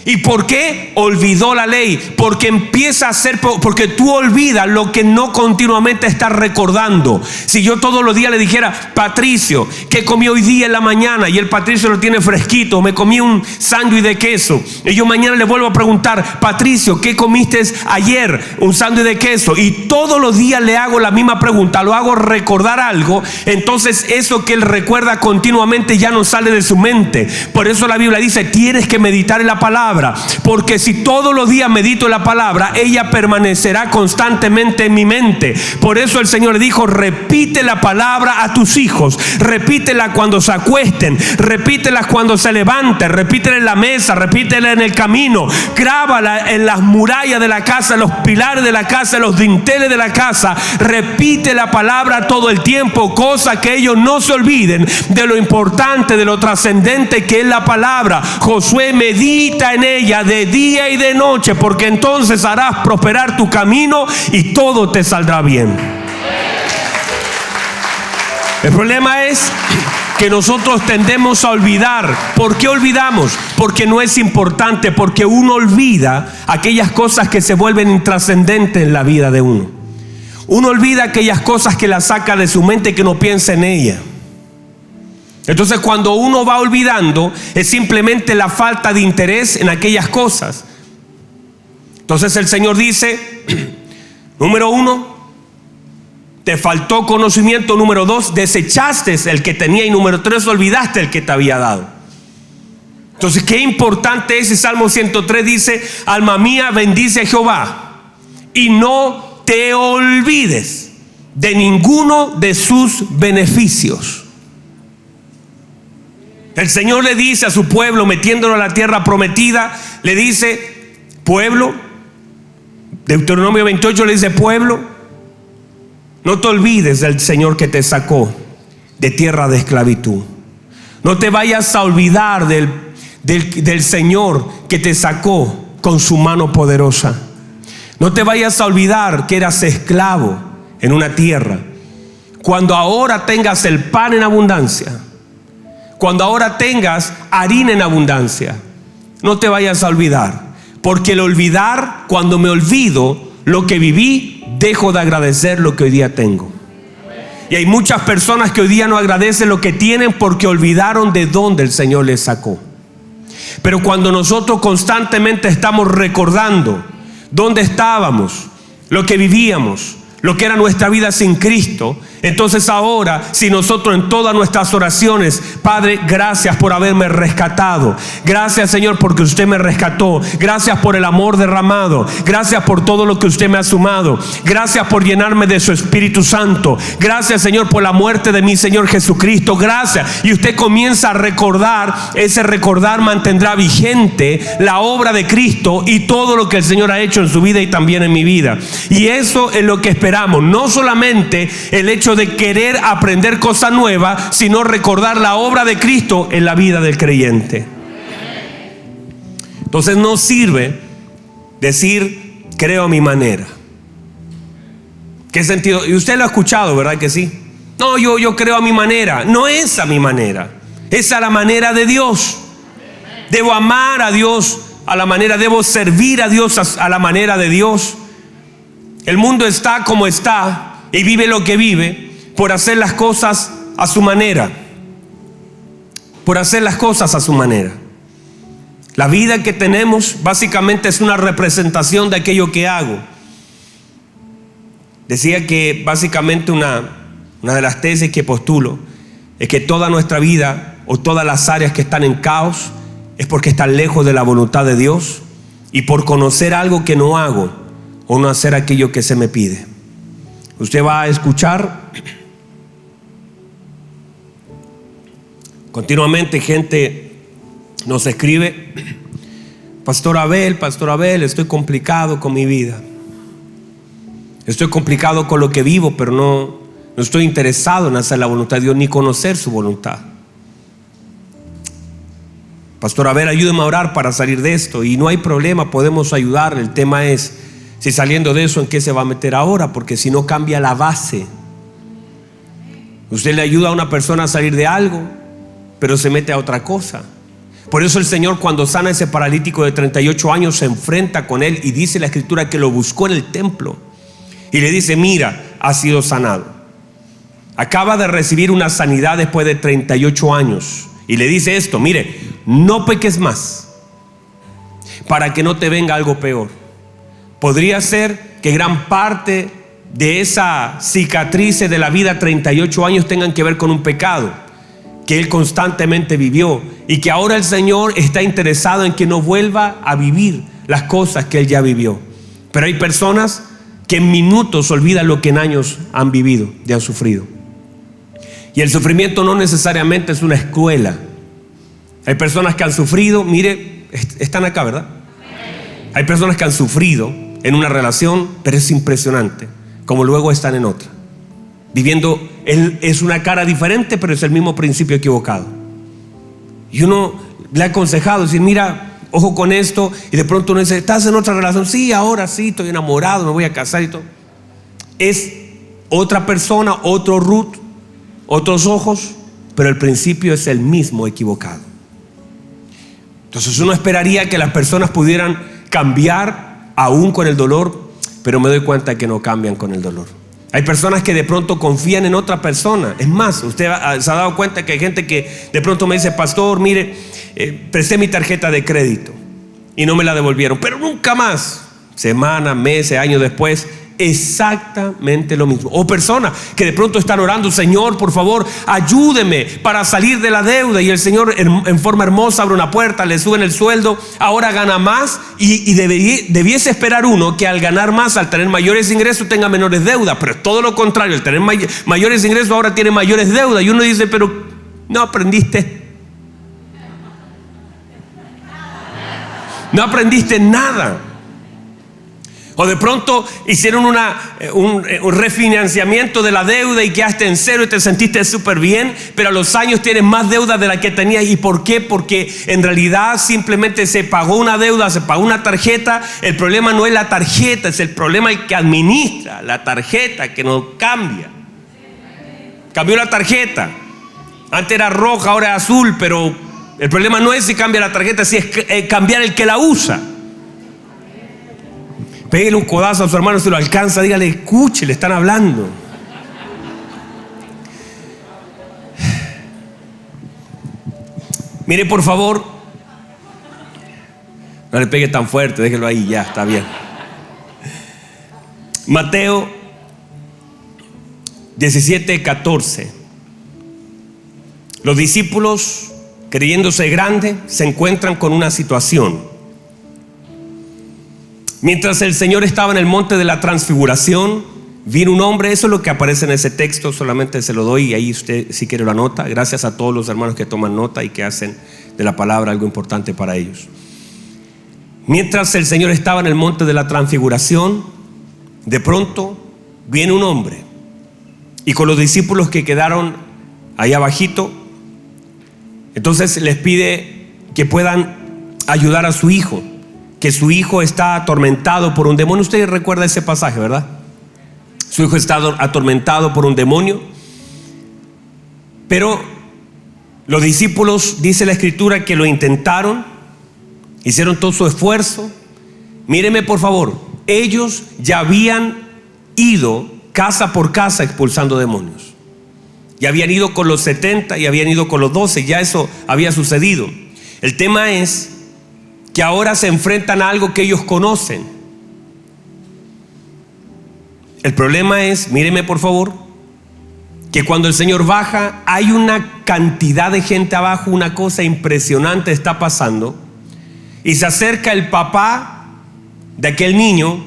¿Y por qué? Olvidó la ley. Porque empieza a hacer, porque tú olvidas lo que no continuamente estás recordando. Si yo todos los días le dijera, Patricio, ¿qué comí hoy día en la mañana? Y el Patricio lo tiene fresquito, me comí un sándwich de queso. Y yo mañana le vuelvo a preguntar, Patricio, ¿qué comiste ayer? Un sándwich de queso. Y todos los días le hago la misma pregunta, lo hago recordar algo. Entonces eso que él recuerda continuamente ya no sale de su mente. Por eso la Biblia dice, tienes que meditar en la palabra. Porque si todos los días medito en la palabra, ella permanecerá constantemente en mi mente. Por eso el Señor dijo, repite la palabra a tus hijos, repítela cuando se acuesten, repítela cuando se levanten, repítela en la mesa, repítela en el camino, grábala en las murallas de la casa, en los pilares de la casa, en los dinteles de la casa. Repite la palabra todo el tiempo, cosa que ellos no se olviden de lo importante, de lo trascendente que es la palabra. Josué, medita en ella de día y de noche, porque entonces harás prosperar tu camino y todo te saldrá bien. El problema es que nosotros tendemos a olvidar. ¿Por qué olvidamos? Porque no es importante, porque uno olvida aquellas cosas que se vuelven intrascendentes en la vida de uno. Uno olvida aquellas cosas que la saca de su mente, que no piensa en ella. Entonces cuando uno va olvidando, es simplemente la falta de interés en aquellas cosas. Entonces el Señor dice, número 1, te faltó conocimiento. Número 2, desechaste el que tenía. Y número 3, olvidaste el que te había dado. Entonces qué importante es. El Salmo 103 dice, alma mía, bendice a Jehová y no te olvides de ninguno de sus beneficios. El Señor le dice a su pueblo, metiéndolo a la tierra prometida, le dice, pueblo, Deuteronomio 28 le dice, pueblo, no te olvides del Señor que te sacó de tierra de esclavitud. No te vayas a olvidar del Señor que te sacó con su mano poderosa. No te vayas a olvidar que eras esclavo en una tierra. Cuando ahora tengas el pan en abundancia, cuando ahora tengas harina en abundancia, no te vayas a olvidar. Porque el olvidar, cuando me olvido lo que viví, dejo de agradecer lo que hoy día tengo. Y hay muchas personas que hoy día no agradecen lo que tienen porque olvidaron de dónde el Señor les sacó. Pero cuando nosotros constantemente estamos recordando dónde estábamos, lo que vivíamos, lo que era nuestra vida sin Cristo, entonces ahora, si nosotros en todas nuestras oraciones, Padre, gracias por haberme rescatado, gracias Señor porque usted me rescató, gracias por el amor derramado, gracias por todo lo que usted me ha sumado, gracias por llenarme de su Espíritu Santo, gracias Señor por la muerte de mi Señor Jesucristo, gracias. Y usted comienza a recordar, ese recordar mantendrá vigente la obra de Cristo y todo lo que el Señor ha hecho en su vida y también en mi vida. Y eso es lo que esperamos, no solamente el hecho de querer aprender cosas nuevas, sino recordar la obra de Cristo en la vida del creyente. Entonces no sirve decir creo a mi manera. ¿Qué sentido? Y usted lo ha escuchado, ¿verdad que sí? No, yo creo a mi manera. No es a mi manera, es a la manera de Dios. Debo amar a Dios a la manera, debo servir a Dios a la manera de Dios. El mundo está como está y vive lo que vive por hacer las cosas a su manera. Por hacer las cosas a su manera. La vida que tenemos básicamente es una representación de aquello que hago. Decía que básicamente una de las tesis que postulo es que toda nuestra vida o todas las áreas que están en caos es porque están lejos de la voluntad de Dios y por conocer algo que no hago o no hacer aquello que se me pide. Usted va a escuchar continuamente gente nos escribe: Pastor Abel, estoy complicado con mi vida, estoy complicado con lo que vivo, pero no estoy interesado en hacer la voluntad de Dios ni conocer su voluntad. Pastor, a ver, ayúdeme a orar para salir de esto. Y no hay problema, podemos ayudar. El tema es, si saliendo de eso, ¿en qué se va a meter ahora? Porque si no cambia la base. Usted le ayuda a una persona a salir de algo, pero se mete a otra cosa. Por eso el Señor, cuando sana a ese paralítico de 38 años, se enfrenta con él y dice la Escritura que lo buscó en el templo y le dice: mira, ha sido sanado. Acaba de recibir una sanidad después de 38 años. Y le dice esto: mire, no peques más para que no te venga algo peor. Podría ser que gran parte de esa cicatriz de la vida, 38 años, tengan que ver con un pecado que él constantemente vivió, y que ahora el Señor está interesado en que no vuelva a vivir las cosas que él ya vivió. Pero hay personas que en minutos olvidan lo que en años han vivido y han sufrido. Y el sufrimiento no necesariamente es una escuela. Hay personas que han sufrido, mire, están acá, ¿verdad? Hay personas que han sufrido en una relación, pero es impresionante como luego están en otra, viviendo. Es una cara diferente, pero es el mismo principio equivocado. Y uno le ha aconsejado decir: mira, ojo con esto. Y de pronto uno dice: ¿estás en otra relación? Sí, ahora sí, estoy enamorado, me voy a casar y todo. Es otra persona, otro Ruth, otros ojos, pero el principio es el mismo equivocado. Entonces uno esperaría que las personas pudieran cambiar aún con el dolor, pero me doy cuenta que no cambian con el dolor. Hay personas que de pronto confían en otra persona. Es más, usted se ha dado cuenta que hay gente que de pronto me dice: pastor, mire, presté mi tarjeta de crédito y no me la devolvieron, pero nunca más. Semanas, meses, años después, exactamente lo mismo. O personas que de pronto están orando: Señor, por favor, ayúdeme para salir de la deuda. Y el Señor en forma hermosa abre una puerta, le suben el sueldo, ahora gana más. Y debiese esperar uno que al ganar más, al tener mayores ingresos, tenga menores deudas. Pero es todo lo contrario: al tener mayores ingresos, ahora tiene mayores deudas. Y uno dice: pero no aprendiste. No aprendiste nada. O de pronto hicieron un refinanciamiento de la deuda y quedaste en cero y te sentiste súper bien, pero a los años tienes más deuda de la que tenías. ¿Y por qué? Porque en realidad simplemente se pagó una deuda, se pagó una tarjeta. El problema no es la tarjeta, es el problema el que administra la tarjeta, que no cambia. Cambió la tarjeta. Antes era roja, ahora es azul, pero el problema no es si cambia la tarjeta, si es cambiar el que la usa. Pégale un codazo a su hermano si lo alcanza, dígale: escuche, le están hablando. Mire, por favor, no le pegue tan fuerte, déjelo ahí, ya, está bien. Mateo 17:14. Los discípulos, creyéndose grandes, se encuentran con una situación. Mientras el Señor estaba en el monte de la transfiguración, vino un hombre. Eso es lo que aparece en ese texto, solamente se lo doy y ahí usted, si quiere, lo anota. Gracias a todos los hermanos que toman nota y que hacen de la palabra algo importante para ellos. Mientras el Señor estaba en el monte de la transfiguración, de pronto viene un hombre, y con los discípulos que quedaron ahí abajito, entonces les pide que puedan ayudar a su hijo, que su hijo está atormentado por un demonio. Usted recuerda ese pasaje, ¿verdad? Su hijo está atormentado por un demonio. Pero los discípulos, dice la Escritura, que lo intentaron, hicieron todo su esfuerzo. Míreme por favor, ellos ya habían ido casa por casa expulsando demonios. Ya habían ido con los 70 y habían ido con los 12, ya eso había sucedido. El tema es que ahora se enfrentan a algo que ellos conocen. El problema es, míreme por favor, que cuando el Señor baja, hay una cantidad de gente abajo, una cosa impresionante está pasando, y se acerca el papá de aquel niño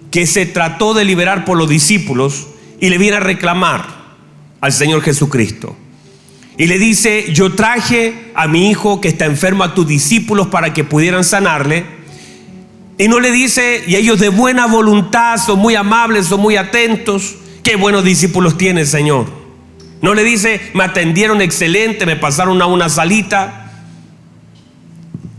que se trató de liberar por los discípulos y le viene a reclamar al Señor Jesucristo. Y le dice: yo traje a mi hijo que está enfermo a tus discípulos para que pudieran sanarle. Y no le dice, y ellos de buena voluntad son muy amables, son muy atentos. Qué buenos discípulos tienes, Señor. No le dice: me atendieron excelente, me pasaron a una salita.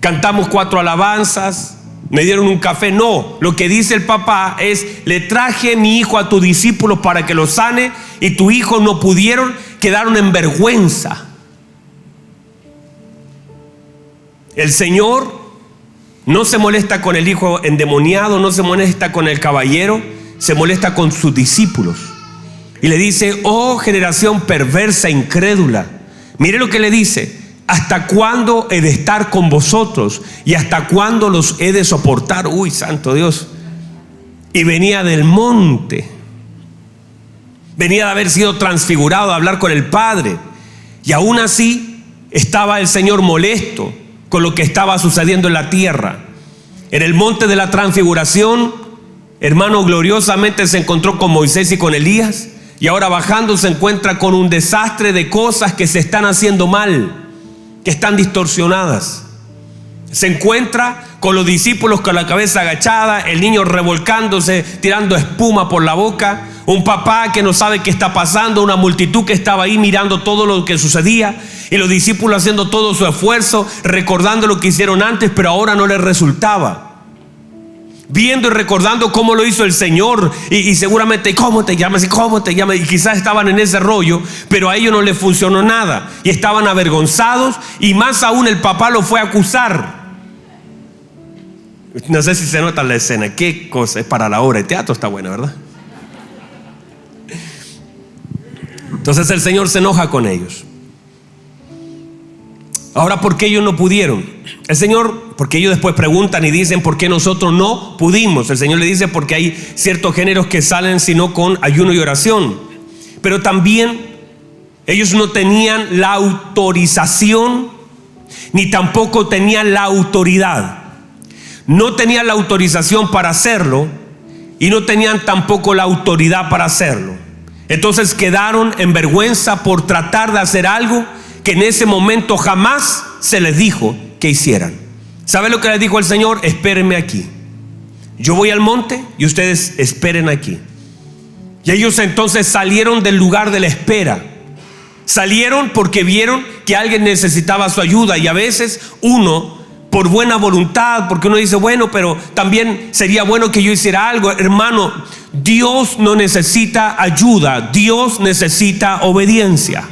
cantamos 4 alabanzas, me dieron un café. No, lo que dice el papá es: le traje mi hijo a tus discípulos para que los sane, y tu hijo no pudieron, quedaron en vergüenza. El Señor no se molesta con el hijo endemoniado, no se molesta con el caballero, se molesta con sus discípulos. Y le dice: oh generación perversa, incrédula. Mire lo que le dice: ¿hasta cuándo he de estar con vosotros? ¿Y hasta cuándo los he de soportar? Uy, santo Dios. Y venía del monte, venía de haber sido transfigurado, a hablar con el Padre, y aún así estaba el Señor molesto con lo que estaba sucediendo en la tierra. En el monte de la transfiguración, hermano, gloriosamente se encontró con Moisés y con Elías, y ahora bajando se encuentra con un desastre de cosas que se están haciendo mal, que están distorsionadas. Se encuentra con los discípulos con la cabeza agachada, el niño revolcándose, tirando espuma por la boca, un papá que no sabe qué está pasando, una multitud que estaba ahí mirando todo lo que sucedía, y los discípulos haciendo todo su esfuerzo, recordando lo que hicieron antes, pero ahora no les resultaba. Viendo y recordando cómo lo hizo el Señor, y seguramente: ¿cómo te llamas? ¿Cómo te llamas? Y quizás estaban en ese rollo, pero a ellos no les funcionó nada, y estaban avergonzados, y más aún el papá lo fue a acusar. No sé si se nota la escena. Qué cosa, es para la obra de teatro, está buena, ¿verdad? Entonces el Señor se enoja con ellos. Ahora, ¿por qué ellos no pudieron? El Señor, porque ellos después preguntan y dicen: ¿por qué nosotros no pudimos? El Señor le dice: porque hay ciertos géneros que salen sino con ayuno y oración. Pero también ellos no tenían la autorización, ni tampoco tenían la autoridad. No tenían la autorización para hacerlo, y no tenían tampoco la autoridad para hacerlo. Entonces quedaron en vergüenza por tratar de hacer algo que en ese momento jamás se les dijo que hicieran. ¿Sabe lo que les dijo el Señor? Espérenme aquí. Yo voy al monte y ustedes esperen aquí. Y ellos entonces salieron del lugar de la espera. Salieron porque vieron que alguien necesitaba su ayuda. Y a veces uno, por buena voluntad, porque uno dice: bueno, pero también sería bueno que yo hiciera algo. Hermano, Dios no necesita ayuda, Dios necesita obediencia.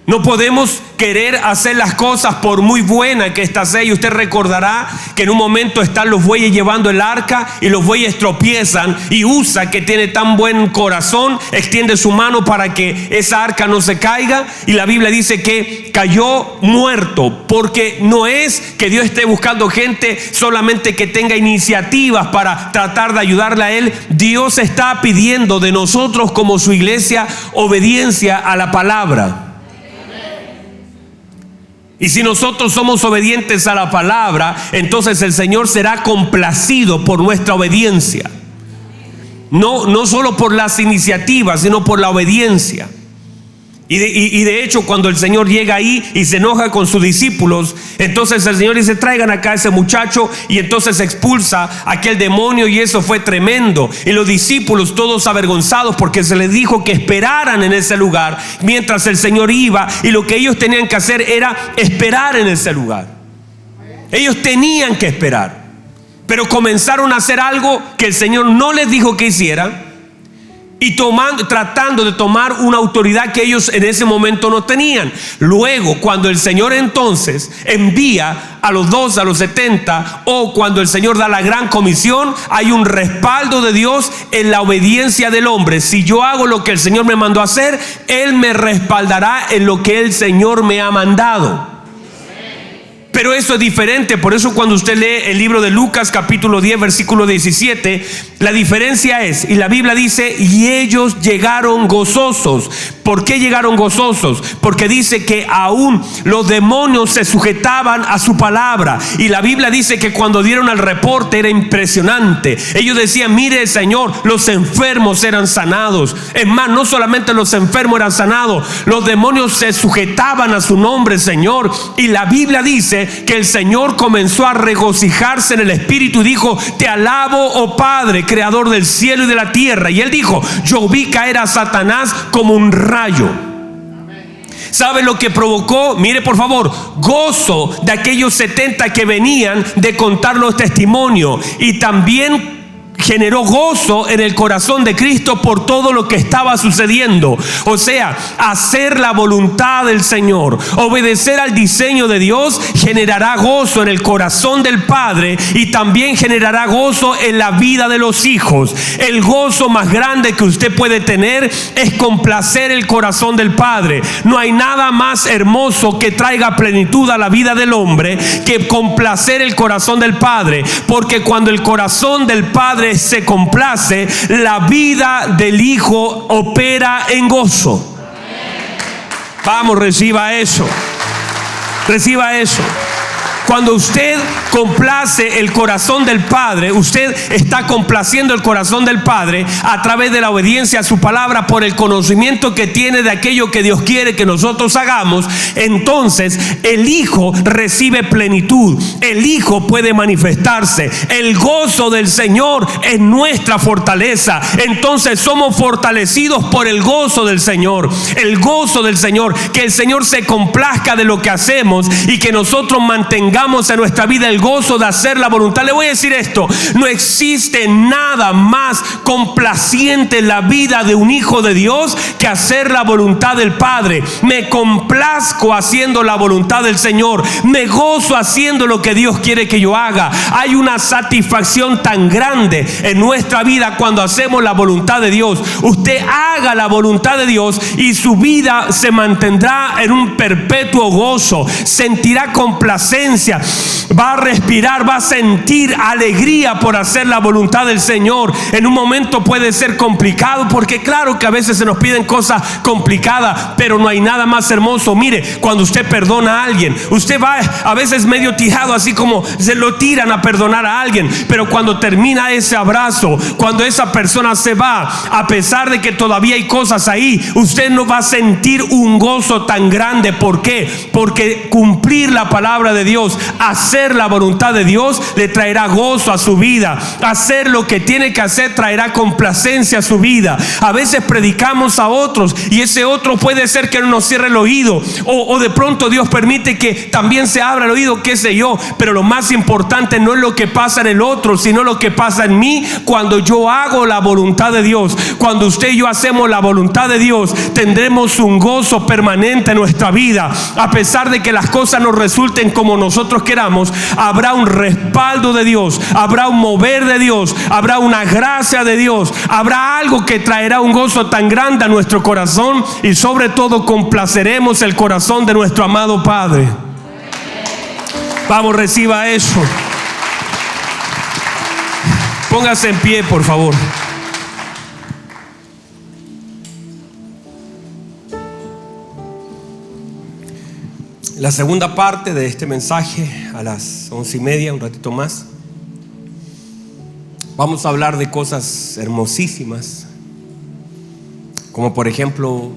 No podemos querer hacer las cosas por muy buena que ésta sea. Y usted recordará que en un momento están los bueyes llevando el arca, y los bueyes tropiezan, y Usa, que tiene tan buen corazón, extiende su mano para que esa arca no se caiga, y la Biblia dice que cayó muerto. Porque no es que Dios esté buscando gente solamente que tenga iniciativas para tratar de ayudarle a Él. Dios está pidiendo de nosotros como su iglesia obediencia a la palabra. Y si nosotros somos obedientes a la palabra, entonces el Señor será complacido por nuestra obediencia. No solo por las iniciativas, sino por la obediencia. Y de hecho, cuando el Señor llega ahí y se enoja con sus discípulos, entonces el Señor dice: traigan acá a ese muchacho, y entonces expulsa a aquel demonio, y eso fue tremendo. Y los discípulos, todos avergonzados, porque se les dijo que esperaran en ese lugar mientras el Señor iba, y lo que ellos tenían que hacer era esperar en ese lugar. Ellos tenían que esperar, pero comenzaron a hacer algo que el Señor no les dijo que hicieran, y tratando de tomar una autoridad que ellos en ese momento no tenían. Luego, cuando el Señor entonces envía a los 12, a los 70, o cuando el Señor da la gran comisión, hay un respaldo de Dios en la obediencia del hombre. Si yo hago lo que el Señor me mandó a hacer, Él me respaldará en lo que el Señor me ha mandado. Pero eso es diferente. Por eso cuando usted lee el libro de Lucas capítulo 10 versículo 17, la diferencia es, y la Biblia dice: y ellos llegaron gozosos. ¿Por qué llegaron gozosos? Porque dice que aún los demonios se sujetaban a su palabra. Y la Biblia dice que cuando dieron el reporte era impresionante. Ellos decían: mire, Señor, los enfermos eran sanados. Es más, no solamente los enfermos eran sanados, los demonios se sujetaban a su nombre, Señor. Y la Biblia dice que el Señor comenzó a regocijarse en el Espíritu y dijo: te alabo, oh Padre, creador del cielo y de la tierra. Y Él dijo: yo vi caer a Satanás como un rayo. ¿Sabe lo que provocó? Mire por favor, gozo de aquellos 70 que venían de contar los testimonios, y también generó gozo en el corazón de Cristo por todo lo que estaba sucediendo. O sea, hacer la voluntad del Señor, obedecer al diseño de Dios, generará gozo en el corazón del Padre y también generará gozo en la vida de los hijos. El gozo más grande que usted puede tener es complacer el corazón del Padre. No hay nada más hermoso que traiga plenitud a la vida del hombre que complacer el corazón del Padre, porque cuando el corazón del Padre se complace, la vida del Hijo opera en gozo. Vamos, reciba eso. Reciba eso. Cuando usted complace el corazón del Padre, usted está complaciendo el corazón del Padre a través de la obediencia a su palabra, por el conocimiento que tiene de aquello que Dios quiere que nosotros hagamos. Entonces el Hijo recibe plenitud, el Hijo puede manifestarse. El gozo del Señor es nuestra fortaleza. Entonces somos fortalecidos por el gozo del Señor. El gozo del Señor, que el Señor se complazca de lo que hacemos y que nosotros mantengamos en nuestra vida el gozo de hacer la voluntad. Le voy a decir esto: no existe nada más complaciente en la vida de un hijo de Dios que hacer la voluntad del Padre. Me complazco haciendo la voluntad del Señor, me gozo haciendo lo que Dios quiere que yo haga. Hay una satisfacción tan grande en nuestra vida cuando hacemos la voluntad de Dios. Usted haga la voluntad de Dios y su vida se mantendrá en un perpetuo gozo, sentirá complacencia, va a respirar, va a sentir alegría por hacer la voluntad del Señor. En un momento puede ser complicado, porque claro que a veces se nos piden cosas complicadas, pero no hay nada más hermoso. Mire, cuando usted perdona a alguien, usted va a veces medio tirado, así como se lo tiran a perdonar a alguien, pero cuando termina ese abrazo, cuando esa persona se va, a pesar de que todavía hay cosas ahí, usted no va a sentir un gozo tan grande. ¿Por qué? Porque cumplir la palabra de Dios, hacer la voluntad de Dios, le traerá gozo a su vida. Hacer lo que tiene que hacer traerá complacencia a su vida. A veces predicamos a otros y ese otro puede ser que no nos cierre el oído, o de pronto Dios permite que también se abra el oído, qué sé yo. Pero lo más importante no es lo que pasa en el otro, sino lo que pasa en mí cuando yo hago la voluntad de Dios. Cuando usted y yo hacemos la voluntad de Dios, tendremos un gozo permanente en nuestra vida. A pesar de que las cosas no resulten como nosotros queramos, habrá un respaldo de Dios, habrá un mover de Dios, habrá una gracia de Dios, habrá algo que traerá un gozo tan grande a nuestro corazón, y sobre todo complaceremos el corazón de nuestro amado Padre. Vamos, reciba eso. Póngase en pie, por favor. La segunda parte de este mensaje, a las 11:30, un ratito más, vamos a hablar de cosas hermosísimas, como por ejemplo,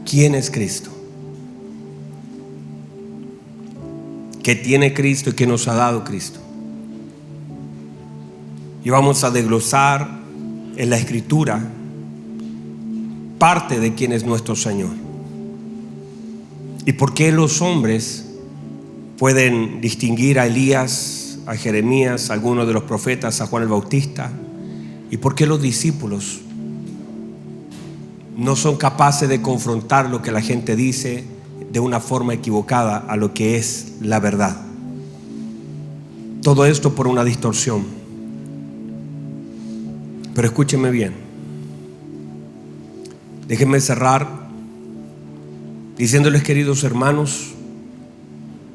¿quién es Cristo? ¿Qué tiene Cristo y qué nos ha dado Cristo? Y vamos a desglosar en la Escritura parte de quién es nuestro Señor. ¿Y por qué los hombres pueden distinguir a Elías, a Jeremías, a algunos de los profetas, a Juan el Bautista? ¿Y por qué los discípulos no son capaces de confrontar lo que la gente dice de una forma equivocada a lo que es la verdad? Todo esto por una distorsión. Pero escúchenme bien. Déjenme cerrar diciéndoles, queridos hermanos,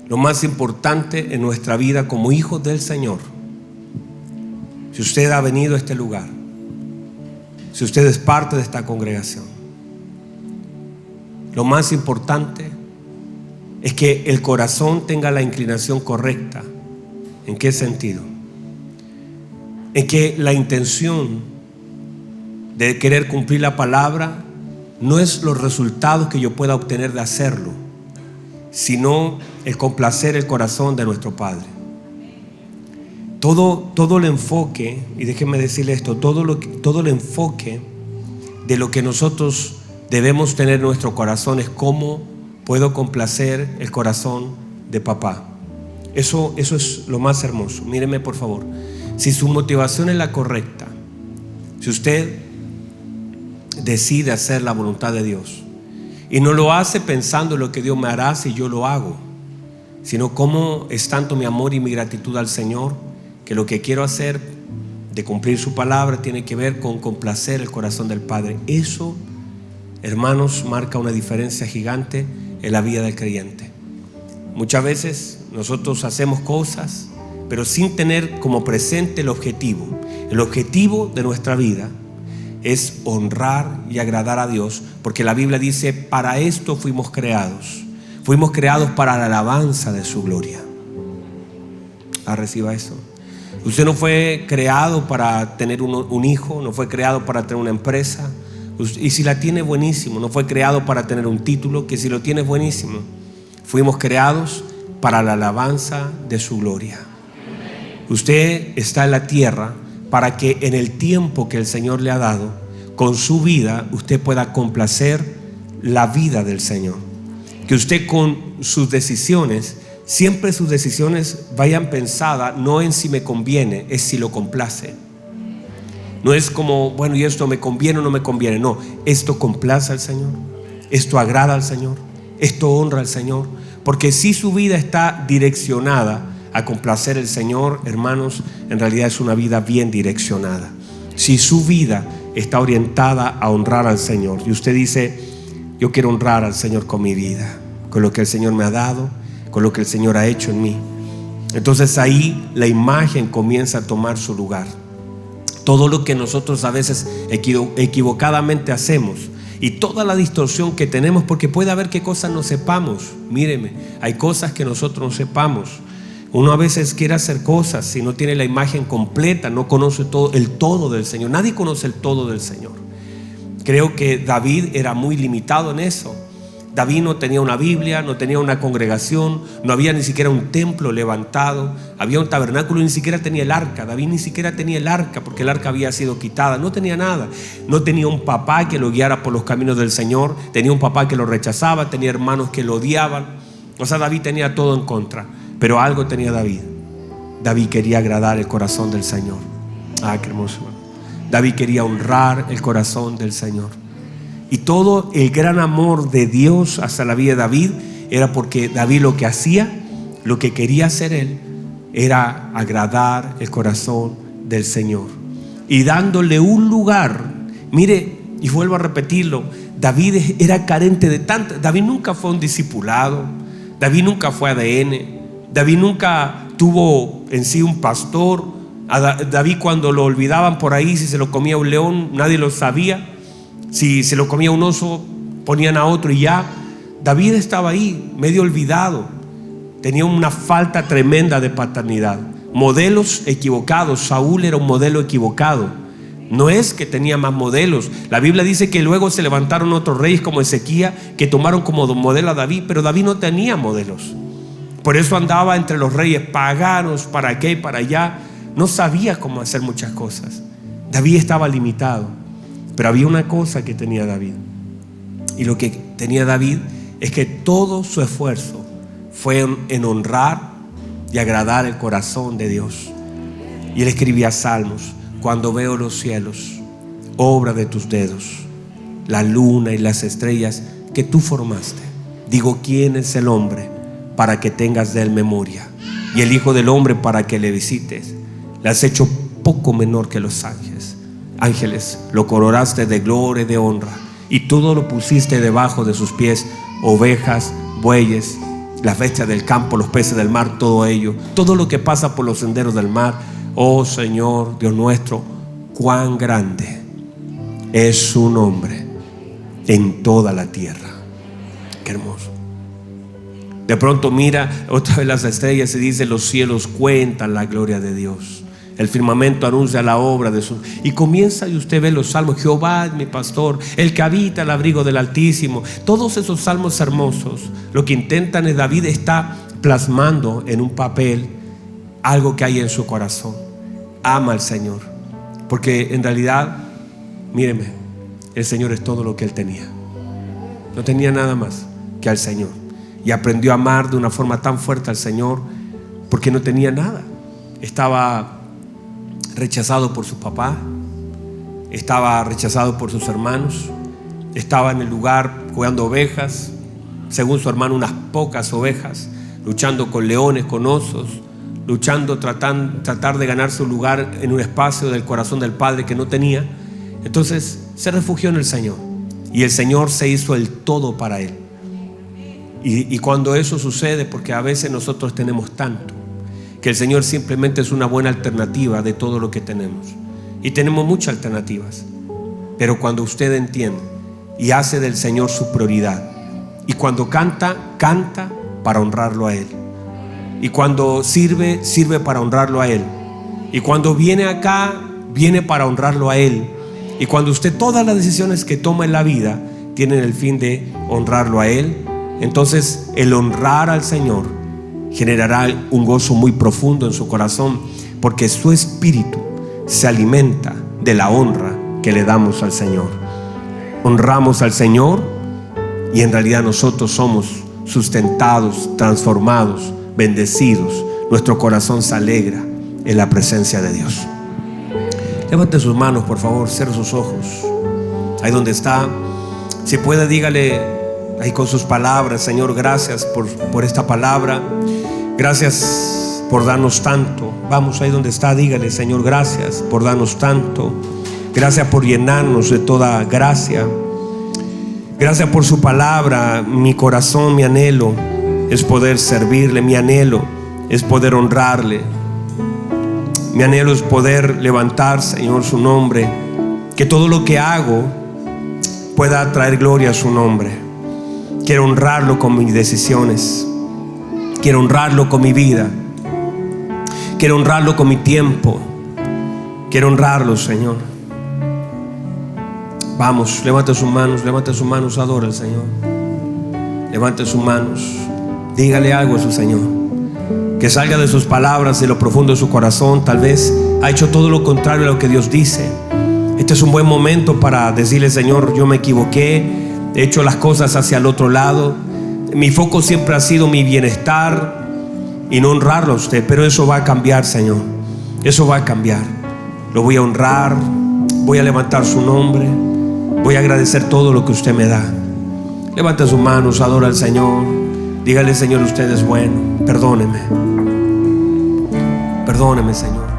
lo más importante en nuestra vida como hijos del Señor, si usted ha venido a este lugar, si usted es parte de esta congregación, lo más importante es que el corazón tenga la inclinación correcta. ¿En qué sentido? En que la intención de querer cumplir la palabra no es los resultados que yo pueda obtener de hacerlo, sino el complacer el corazón de nuestro Padre. Todo el enfoque, y déjenme decirle esto, todo el enfoque de lo que nosotros debemos tener en nuestro corazón es cómo puedo complacer el corazón de papá. Eso es lo más hermoso. Míreme por favor, si su motivación es la correcta, si usted decide hacer la voluntad de Dios y no lo hace pensando en lo que Dios me hará si yo lo hago, sino cómo es tanto mi amor y mi gratitud al Señor, que lo que quiero hacer de cumplir su palabra tiene que ver con complacer el corazón del Padre. Eso, hermanos, marca una diferencia gigante en la vida del creyente. Muchas veces nosotros hacemos cosas, pero sin tener como presente el objetivo. El objetivo de nuestra vida es honrar y agradar a Dios, porque la Biblia dice: para esto fuimos creados. Fuimos creados para la alabanza de su gloria. Reciba eso. Usted no fue creado para tener un hijo, no fue creado para tener una empresa. Y si la tiene, buenísimo. No fue creado para tener un título, que si lo tiene, buenísimo. Fuimos creados para la alabanza de su gloria. Usted está en la tierra para que en el tiempo que el Señor le ha dado, con su vida, usted pueda complacer la vida del Señor. Que usted con sus decisiones, siempre sus decisiones vayan pensadas no en si me conviene, es si lo complace. No es como, bueno, ¿y esto me conviene o no me conviene? No, esto complace al Señor, esto agrada al Señor, esto honra al Señor. Porque si su vida está direccionada a complacer al Señor, hermanos, en realidad es una vida bien direccionada. Si su vida está orientada a honrar al Señor, y usted dice: yo quiero honrar al Señor con mi vida, con lo que el Señor me ha dado, con lo que el Señor ha hecho en mí, entonces ahí la imagen comienza a tomar su lugar. Todo lo que nosotros a veces equivocadamente hacemos y toda la distorsión que tenemos, porque puede haber que cosas no sepamos. Míreme, hay cosas que nosotros no sepamos. Uno a veces quiere hacer cosas si no tiene la imagen completa, no conoce el todo del Señor. Nadie conoce el todo del Señor. Creo que David era muy limitado en eso. David no tenía una Biblia, no tenía una congregación, no había ni siquiera un templo levantado, había un tabernáculo, ni siquiera tenía el arca. David ni siquiera tenía el arca, porque el arca había sido quitada, no tenía nada. No tenía un papá que lo guiara por los caminos del Señor, tenía un papá que lo rechazaba, tenía hermanos que lo odiaban. O sea, David tenía todo en contra, pero algo tenía David. David quería agradar el corazón del Señor. Qué hermoso. David quería honrar el corazón del Señor. Y todo el gran amor de Dios hacia la vida de David era porque David lo que hacía, lo que quería hacer él, era agradar el corazón del Señor. Y dándole un lugar, mire, y vuelvo a repetirlo, David era carente de tanto. David nunca fue un discipulado, David nunca fue ADN, David nunca tuvo en sí un pastor. A David, cuando lo olvidaban por ahí, si se lo comía un león, nadie lo sabía. Si se lo comía un oso, ponían a otro y ya. David estaba ahí, medio olvidado. Tenía una falta tremenda de paternidad. Modelos equivocados. Saúl era un modelo equivocado. No es que tenía más modelos. La Biblia dice que luego se levantaron otros reyes como Ezequías, que tomaron como modelo a David, pero David no tenía modelos. Por eso andaba entre los reyes paganos, para aquí y para allá. No sabía cómo hacer muchas cosas. David estaba limitado. Pero había una cosa que tenía David. Y lo que tenía David es que todo su esfuerzo fue en honrar y agradar el corazón de Dios. Y él escribía salmos: cuando veo los cielos, obra de tus dedos, la luna y las estrellas que tú formaste, digo, ¿quién es el hombre para que tengas de él memoria? Y el hijo del hombre para que le visites. Le has hecho poco menor que los ángeles, lo coronaste de gloria y de honra, y todo lo pusiste debajo de sus pies: ovejas, bueyes, las bestias del campo, los peces del mar, todo ello, todo lo que pasa por los senderos del mar. Oh Señor Dios nuestro, cuán grande es su nombre en toda la tierra. Qué hermoso. De pronto mira otra vez las estrellas y dice: los cielos cuentan la gloria de Dios, el firmamento anuncia la obra de su. Y comienza, y usted ve los salmos: Jehová es mi pastor, el que habita el abrigo del Altísimo. Todos esos salmos hermosos, lo que intentan es, David está plasmando en un papel algo que hay en su corazón. Ama al Señor, porque en realidad, míreme, el Señor es todo lo que él tenía. no tenía nada más que al Señor. Y aprendió a amar de una forma tan fuerte al Señor porque no tenía nada. Estaba rechazado por su papá, estaba rechazado por sus hermanos, estaba en el lugar cuidando ovejas, según su hermano unas pocas ovejas, luchando con leones, con osos, luchando, tratar de ganar su lugar en un espacio del corazón del Padre que no tenía. Entonces se refugió en el Señor y el Señor se hizo el todo para él. Y cuando eso sucede, porque a veces nosotros tenemos tanto, que el Señor simplemente es una buena alternativa de todo lo que tenemos. Y tenemos muchas alternativas, pero cuando usted entiende y hace del Señor su prioridad, y cuando canta, canta para honrarlo a Él, y cuando sirve, sirve para honrarlo a Él, y cuando viene acá, viene para honrarlo a Él, y cuando usted, todas las decisiones que toma en la vida tienen el fin de honrarlo a Él, entonces el honrar al Señor generará un gozo muy profundo en su corazón, porque su espíritu se alimenta de la honra que le damos al Señor. Honramos al Señor y en realidad nosotros somos sustentados, transformados, bendecidos. Nuestro corazón se alegra en la presencia de Dios. Levante sus manos, por favor, cierre sus ojos. Ahí donde está, si puede, dígale ahí con sus palabras: Señor, gracias por esta palabra. Gracias por darnos tanto. Vamos, ahí donde está, dígale: Señor, gracias por darnos tanto. Gracias por llenarnos de toda gracia. Gracias por su palabra. Mi corazón, mi anhelo es poder servirle. Mi anhelo es poder honrarle. Mi anhelo es poder levantar, Señor, su nombre. Que todo lo que hago pueda traer gloria a su nombre. Quiero honrarlo con mis decisiones. Quiero honrarlo con mi vida. Quiero honrarlo con mi tiempo. Quiero honrarlo, Señor. Vamos, levante sus manos, adora al Señor. Levante sus manos, dígale algo a su Señor. Que salga de sus palabras, de lo profundo de su corazón. Tal vez ha hecho todo lo contrario a lo que Dios dice. Este es un buen momento para decirle: Señor, yo me equivoqué, he hecho las cosas hacia el otro lado. Mi foco siempre ha sido mi bienestar y no honrarlo a usted. Pero eso va a cambiar, Señor. Eso va a cambiar. Lo voy a honrar, voy a levantar su nombre, voy a agradecer todo lo que usted me da. Levante sus manos, adora al Señor. Dígale: Señor, usted es bueno. Perdóneme, Señor.